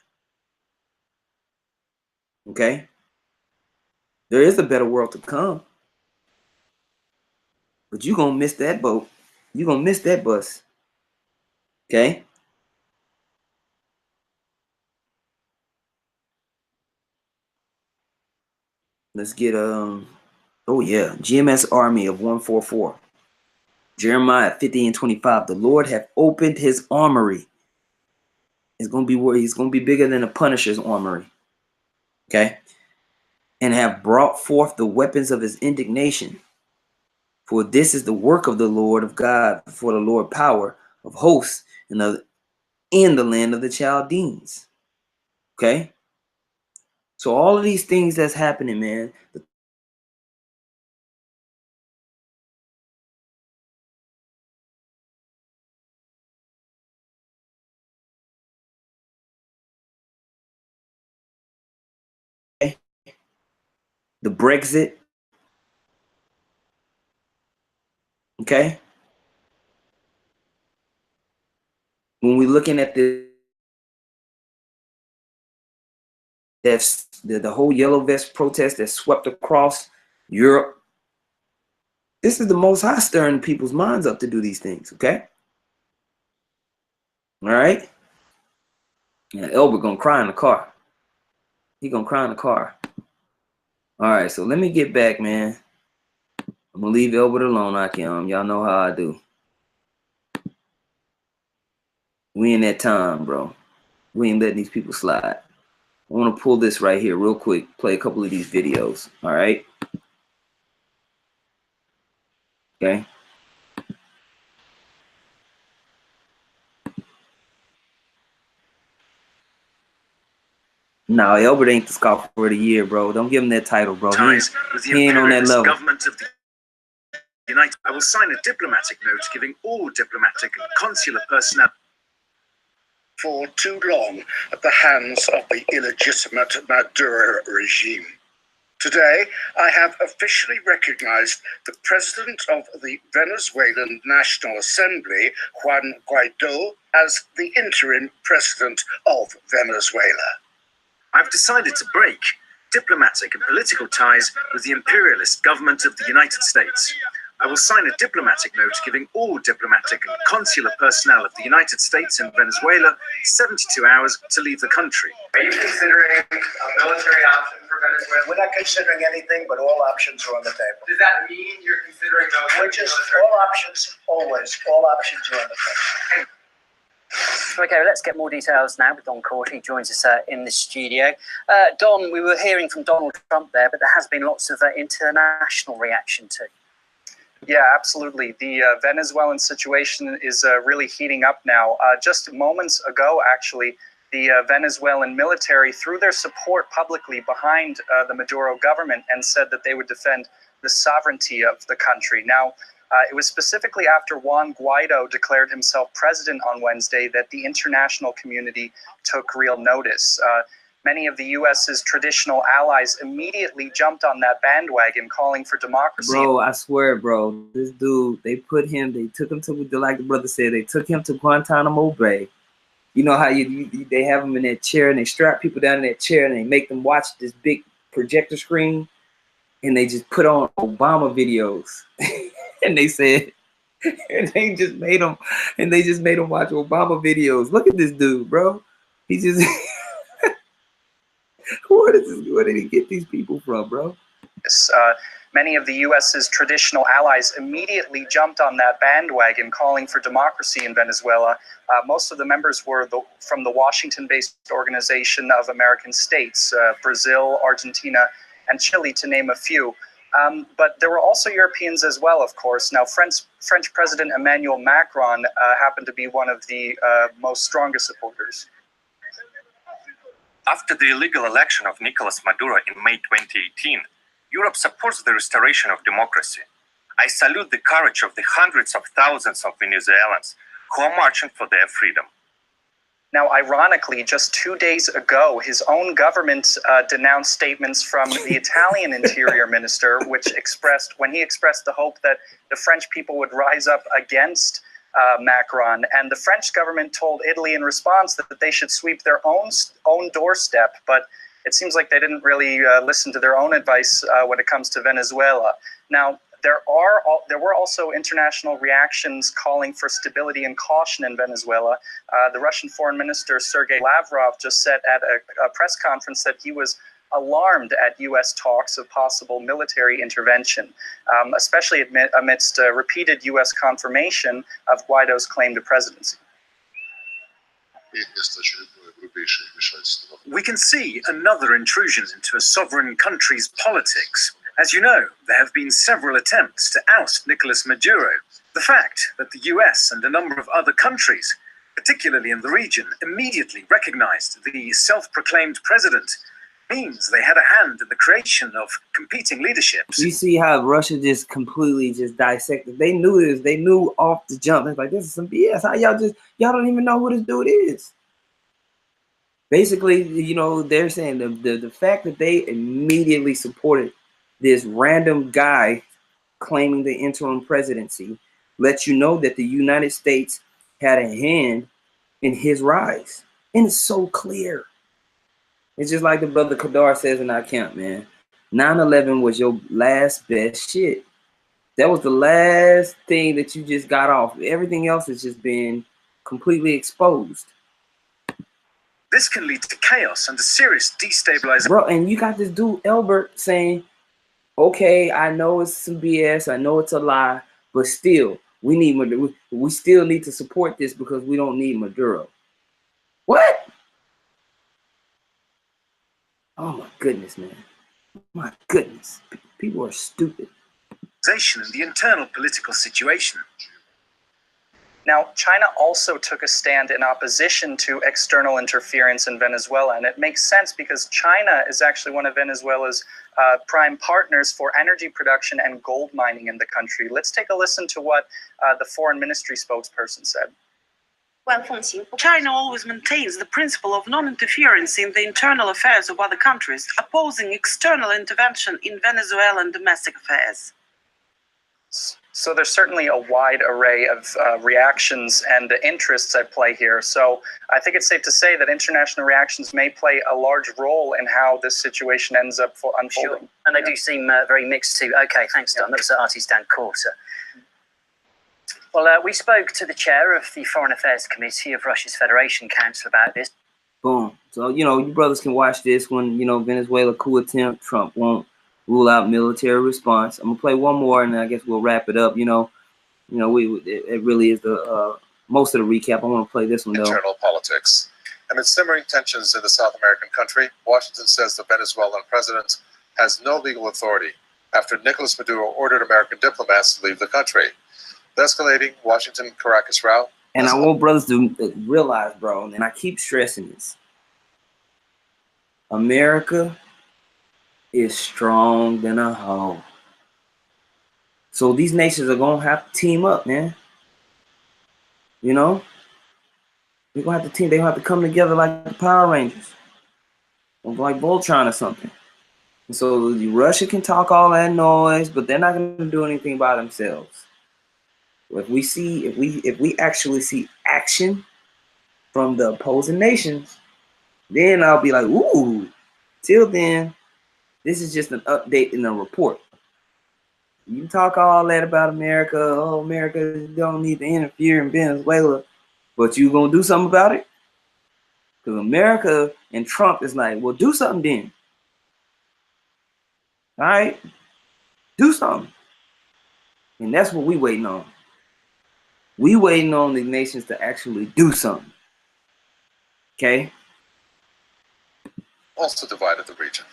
Okay? There is a better world to come. But you're going to miss that boat. You're going to miss that bus. Okay? Let's get GMS Army of 144. Jeremiah 50 and 25. The Lord hath opened his armory. It's going to be where he's going to be bigger than a Punisher's armory. Okay? And have brought forth the weapons of his indignation. For this is the work of the Lord of God, for the Lord power of hosts in the land of the Chaldeans. Okay? So all of these things that's happening, man, the Brexit. Okay? When we're looking at the whole yellow vest protest that swept across Europe, this is the Most High stirring people's minds up to do these things, okay? All right? Yeah, Elbert gonna cry in the car. He gonna cry in the car. All right, so let me get back, man. I'm gonna leave Elbert alone. I can. Y'all know how I do. We in that time, bro. We ain't letting these people slide. I want to pull this right here real quick. Play a couple of these videos. All right? Okay? No, Elbert ain't the scoffer of the year, bro. Don't give him that title, bro. He ain't on that level. Government of the United. I will sign a diplomatic note giving all diplomatic and consular personnel. For too long at the hands of the illegitimate Maduro regime. Today, I have officially recognized the President of the Venezuelan National Assembly, Juan Guaido, as the interim President of Venezuela. I've decided to break diplomatic and political ties with the imperialist government of the United States. I will sign a diplomatic note giving all diplomatic and consular personnel of the United States in Venezuela 72 hours to leave the country. Are you considering a military option for Venezuela? We're not considering anything, but all options are on the table. Does that mean you're considering military? All options, always. All options are on the table. Okay, let's get more details now with Don Corte. He joins us in the studio. Don, we were hearing from Donald Trump there, but there has been lots of international reaction too. Yeah, absolutely. The Venezuelan situation is really heating up now. Just moments ago, actually, the Venezuelan military threw their support publicly behind the Maduro government and said that they would defend the sovereignty of the country. Now, it was specifically after Juan Guaido declared himself president on Wednesday that the international community took real notice. Many of the U.S.'s traditional allies immediately jumped on that bandwagon, calling for democracy. Bro, I swear, bro, this dude, they took him to, like the brother said, they took him to Guantanamo Bay. You know how they have them in that chair and they strap people down in that chair and they make them watch this big projector screen and they just put on Obama videos. And they said, and they just made them watch Obama videos. Look at this dude, bro. He just... Where did he get these people from, bro? Many of the U.S.'s traditional allies immediately jumped on that bandwagon, calling for democracy in Venezuela. Most of the members were from the Washington-based Organization of American States, Brazil, Argentina, and Chile, to name a few. But there were also Europeans as well, of course. Now, French President Emmanuel Macron happened to be one of the most strongest supporters. After the illegal election of Nicolas Maduro in May 2018, Europe supports the restoration of democracy. I salute the courage of the hundreds of thousands of Venezuelans who are marching for their freedom. Now, ironically, just 2 days ago, his own government denounced statements from the Italian Interior Minister, when he expressed the hope that the French people would rise up against Macron, and the French government told Italy in response that they should sweep their own doorstep. But it seems like they didn't really listen to their own advice when it comes to Venezuela. Now, there were also international reactions calling for stability and caution in Venezuela. The Russian Foreign Minister Sergei Lavrov just said at a press conference that he was alarmed at U.S. talks of possible military intervention, especially amidst repeated U.S. confirmation of Guaido's claim to presidency. We can see another intrusion into a sovereign country's politics. As you know, there have been several attempts to oust Nicolas Maduro. The fact that the US and a number of other countries, particularly in the region, immediately recognized the self-proclaimed president means they had a hand in the creation of competing leaderships. You see how Russia just completely just dissected. They knew this. They knew off the jump. It's like, this is some BS. How y'all don't even know who this dude is. Basically, you know, they're saying the fact that they immediately supported this random guy claiming the interim presidency lets you know that the United States had a hand in his rise. And it's so clear. It's just like the brother Kadar says in our camp, man. 9/11 was your last best shit. That was the last thing that you just got off. Everything else has just been completely exposed. This can lead to chaos and a serious destabilization. Bro, and you got this dude, Elbert, saying, okay, I know it's some BS, I know it's a lie, but still, we still need to support this because we don't need Maduro. What? Oh my goodness, man. My goodness. People are stupid. In the internal political situation. Now, China also took a stand in opposition to external interference in Venezuela, and it makes sense because China is actually one of Venezuela's prime partners for energy production and gold mining in the country. Let's take a listen to what the foreign ministry spokesperson said. China always maintains the principle of non-interference in the internal affairs of other countries, opposing external intervention in Venezuelan domestic affairs. So there's certainly a wide array of reactions and interests at play here. So I think it's safe to say that international reactions may play a large role in how this situation ends up unfolding. Sure. And they do seem very mixed too. Okay, thanks, Don. That was Artie's Dan Quarter. Well, we spoke to the chair of the Foreign Affairs Committee of Russia's Federation Council about this. Boom. So, you brothers can watch this when, Venezuela coup attempt, Trump won't rule out military response. I'm going to play one more, and I guess we'll wrap it up. It really is the most of the recap. I want to play this one, though. Internal politics. Amid simmering tensions in the South American country, Washington says the Venezuelan president has no legal authority after Nicolas Maduro ordered American diplomats to leave the country. The escalating Washington-Caracas row. And I want brothers to realize, bro, and I keep stressing this, America is strong than a hoe. So these nations are going to have to team up, man. They're going to have to team. They're going to have to come together like the Power Rangers. Or like Voltron or something. And so Russia can talk all that noise, but they're not going to do anything by themselves. If we actually see action from the opposing nations, then I'll be like, ooh. Till then, this is just an update in a report. You talk all that about America. Oh, America don't need to interfere in Venezuela, but you gonna do something about it? Because America and Trump is like, well, do something then. All right, do something, and that's what we waiting on. We waiting on the nations to actually do something. Okay. Also divided the region.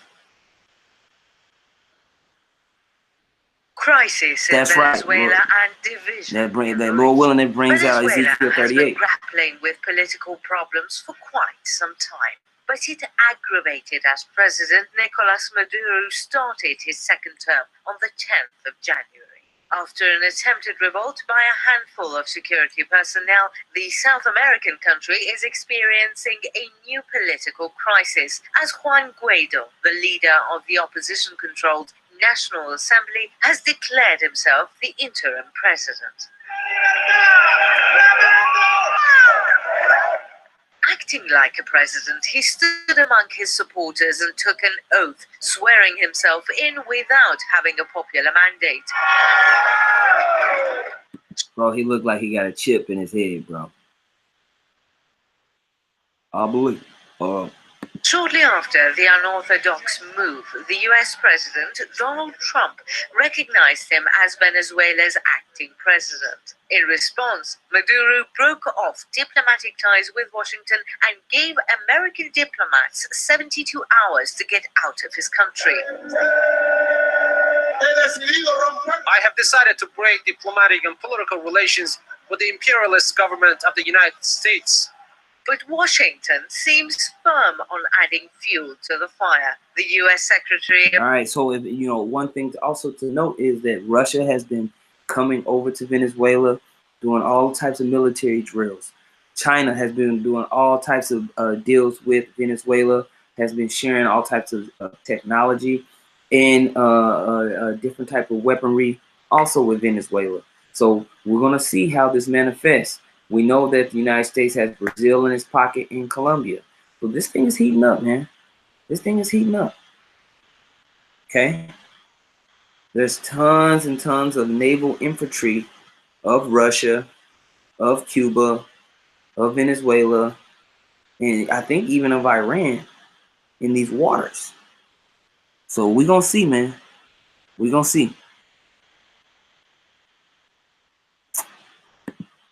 Crisis in Venezuela and division. That Lord willing, it brings out Ezekiel 38. Venezuela has been grappling with political problems for quite some time, but it aggravated as President Nicolas Maduro started his second term on the 10th of January. After an attempted revolt by a handful of security personnel, the South American country is experiencing a new political crisis as Juan Guaido, the leader of the opposition-controlled National Assembly, has declared himself the interim president. Acting like a president, he stood among his supporters and took an oath, swearing himself in without having a popular mandate. Bro, he looked like he got a chip in his head, bro. I believe. Shortly after the unorthodox move, the U.S. President Donald Trump recognized him as Venezuela's acting president. In response, Maduro broke off diplomatic ties with Washington and gave American diplomats 72 hours to get out of his country. I have decided to break diplomatic and political relations with the imperialist government of the United States. But Washington seems firm on adding fuel to the fire. The U.S. Secretary... All right, so one thing also to note is that Russia has been coming over to Venezuela, doing all types of military drills. China has been doing all types of deals with Venezuela, has been sharing all types of technology. and a different type of weaponry also with Venezuela. So we're going to see how this manifests. We know that the United States has Brazil in its pocket and Colombia. So this thing is heating up, man. This thing is heating up. Okay? There's tons and tons of naval infantry of Russia, of Cuba, of Venezuela, and I think even of Iran in these waters. So we're going to see, man. We're going to see.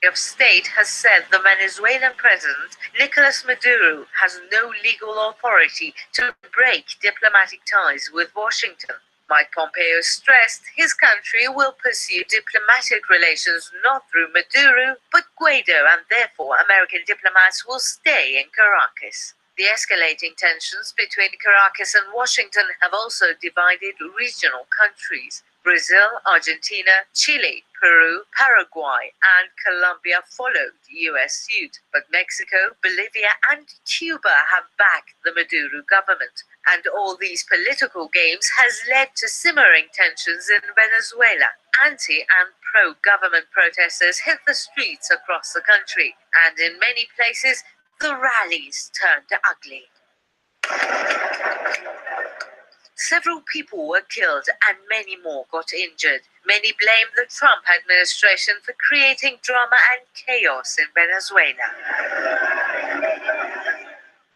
Of State has said the Venezuelan president, Nicolas Maduro, has no legal authority to break diplomatic ties with Washington. Mike Pompeo stressed his country will pursue diplomatic relations not through Maduro, but Guaido, and therefore American diplomats will stay in Caracas. The escalating tensions between Caracas and Washington have also divided regional countries. Brazil, Argentina, Chile, Peru, Paraguay, and Colombia followed U.S. suit, but Mexico, Bolivia, and Cuba have backed the Maduro government. And all these political games has led to simmering tensions in Venezuela. Anti- and pro-government protesters hit the streets across the country, and in many places, the rallies turned ugly. Several people were killed and many more got injured. Many blame the Trump administration for creating drama and chaos in Venezuela.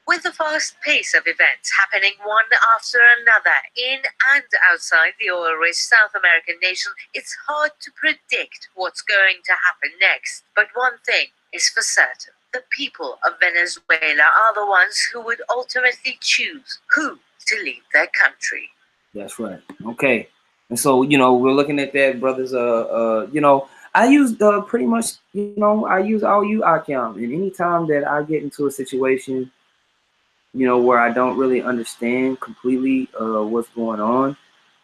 With the fast pace of events happening one after another in and outside the oil-rich South American nation, it's hard to predict what's going to happen next. But one thing is for certain. The people of Venezuela are the ones who would ultimately choose who to leave their country. That's right. Okay. And so, you know, we're looking at that, brothers. You know, I use pretty much, you know, I'll use ICAM. And anytime that I get into a situation, you know, where I don't really understand completely what's going on,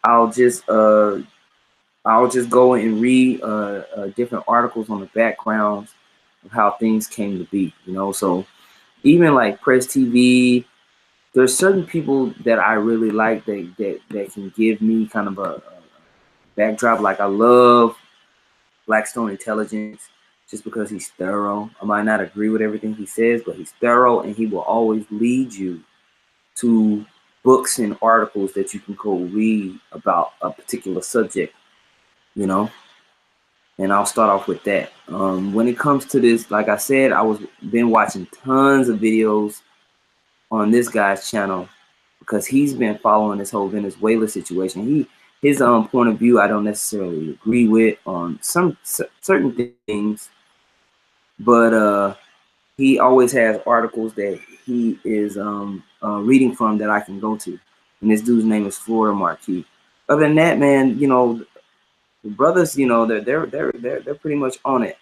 I'll just go and read different articles on the backgrounds of how things came to be, you know. So even like Press TV, there's certain people that I really like that can give me kind of a backdrop. Like I love Blackstone Intelligence just because he's thorough. I might not agree with everything he says, but he's thorough and he will always lead you to books and articles that you can go read about a particular subject, you know. And I'll start off with that. When it comes to this, like I said, been watching tons of videos on this guy's channel because he's been following this whole Venezuela situation. His point of view I don't necessarily agree with on some certain things, but he always has articles that he is reading from that I can go to. And this dude's name is Florida Marquis. Other than that, man, you know, the brothers, you know, they're pretty much on it.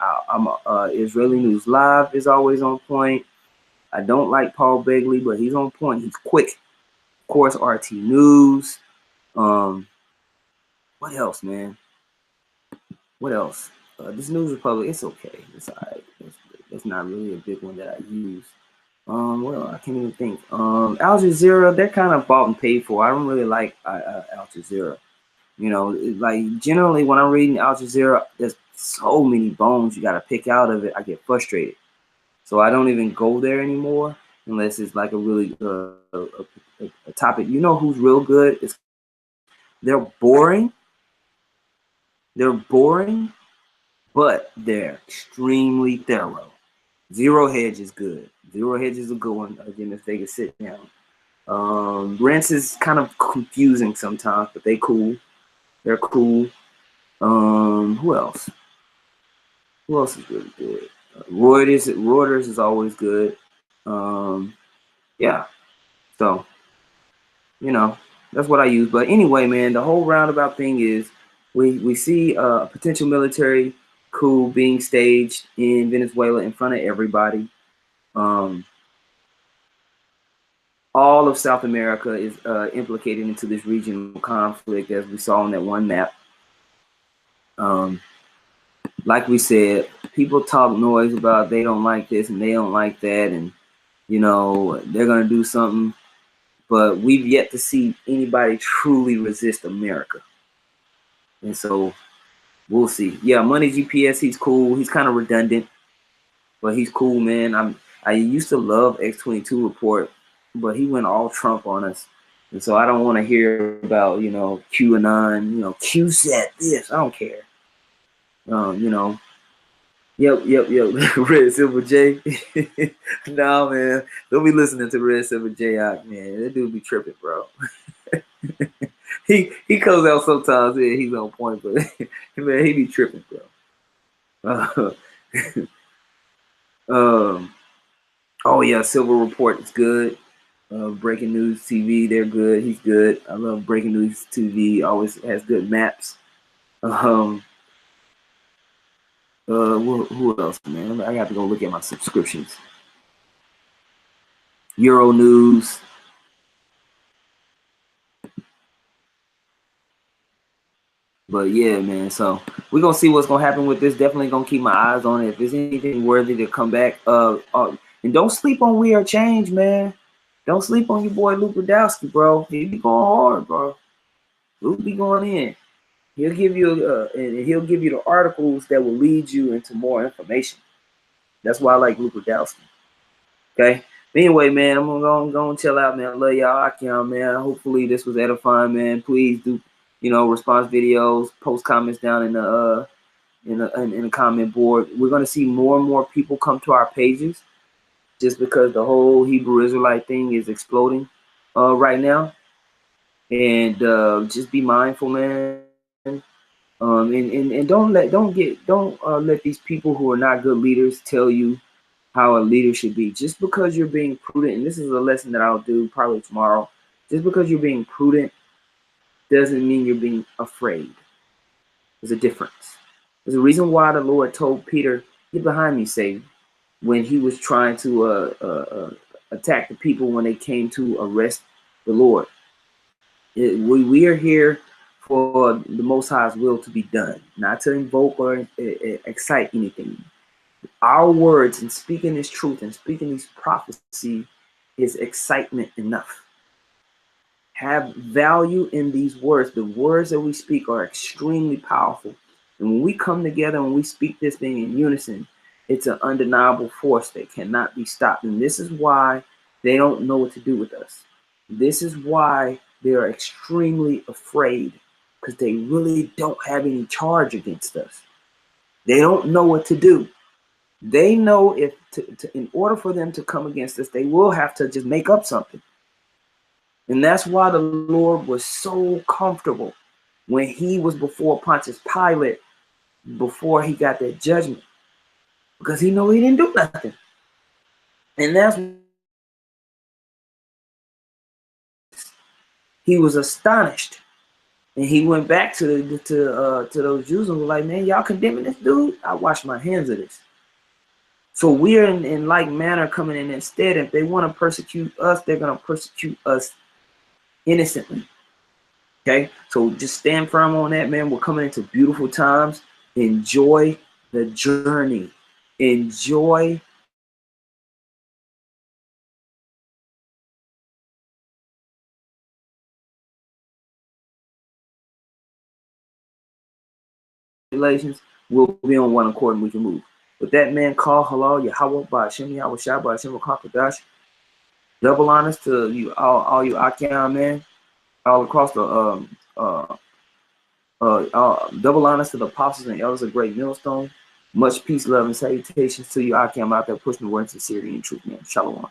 Israeli News Live is always on point. I don't like Paul Begley, but he's on point. He's quick. Of course, RT News. What else, man? What else? This News Republic, it's okay. It's all right. It's not really a big one that I use. Well, I can't even think. Al Jazeera, they're kind of bought and paid for. I don't really like Al Jazeera. You know, like generally when I'm reading Al Jazeera, there's so many bones you got to pick out of it. I get frustrated. So I don't even go there anymore unless it's like a really a topic. You know who's real good? They're boring. They're boring, but they're extremely thorough. Zero Hedge is good. Zero Hedge is a good one. Again, if they can sit down. Rinse is kind of confusing sometimes, but they cool. They're cool. Who else? Who else is really good? Reuters is always good. Yeah. So, you know, that's what I use. But anyway, man, the whole roundabout thing is we see a potential military coup being staged in Venezuela in front of everybody. All of South America is implicated into this regional conflict, as we saw on that one map. Like we said, people talk noise about they don't like this and they don't like that, and you know they're gonna do something. but we've yet to see anybody truly resist America. And so we'll see. Yeah, Money GPS, he's cool. He's kind of redundant, but he's cool, man. I used to love X22 Report, but he went all Trump on us. And so I don't want to hear about, you know, QAnon, Q said this. I don't care. Yep. Red Silver J. Nah, man. Don't be listening to Red Silver J out, man. That dude be tripping, bro. he comes out sometimes, yeah, he's on point, but man, he be tripping, bro. Oh yeah, Silver Report is good. Breaking News TV, they're good. He's good. I love Breaking News TV. Always has good maps. Who else, man? I got to go look at my subscriptions. Euro News. But yeah, man. So we're gonna see what's gonna happen with this. Definitely gonna keep my eyes on it. If there's anything worthy to come back, and don't sleep on We Are Change, man. Don't sleep on your boy Luke Radowski, bro. He be going hard, bro. Luke be going in. He'll give you the articles that will lead you into more information. That's why I like Luke Radowski. Okay. But anyway, man, I'm gonna go and chill out, man. I love y'all. I can, man. Hopefully this was edifying, man. Please do, response videos, post comments down in the comment board. We're gonna see more and more people come to our pages, just because the whole Hebrew Israelite thing is exploding right now. And just be mindful, man. And don't let these people who are not good leaders tell you how a leader should be. Just because you're being prudent, and this is a lesson that I'll do probably tomorrow, just because you're being prudent doesn't mean you're being afraid. There's a difference. There's a reason why the Lord told Peter, "Get behind me, Satan," when he was trying to attack the people when they came to arrest the Lord. We are here for the Most High's will to be done, not to invoke or excite anything. Our words and speaking this truth and speaking these prophecy is excitement enough. Have value in these words. The words that we speak are extremely powerful. And when we come together and we speak this thing in unison, it's an undeniable force that cannot be stopped. And this is why they don't know what to do with us. This is why they are extremely afraid, because they really don't have any charge against us. They don't know what to do. They know in order for them to come against us, they will have to just make up something. And that's why the Lord was so comfortable when he was before Pontius Pilate, before he got that judgment, because he knew he didn't do nothing. And he was astonished. And he went back to those Jews and was like, "Man, y'all condemning this dude? I wash my hands of this." So we're in like manner coming in instead. If they want to persecute us, they're going to persecute us innocently. Okay, so just stand firm on that, man. We're coming into beautiful times. Enjoy the journey. Enjoy relations. We'll be on one accord and we can move. With that, man, call halal Yahweh Ba'ashem Yahweh Shah Ba'ashem Wakakadash. Double honors to you, all you Akim, man, all across the double honors to the apostles and elders of Great Millstone. Much peace, love, and salutations to you, Akim, out there pushing the word of sincerity and truth, man. Shalom.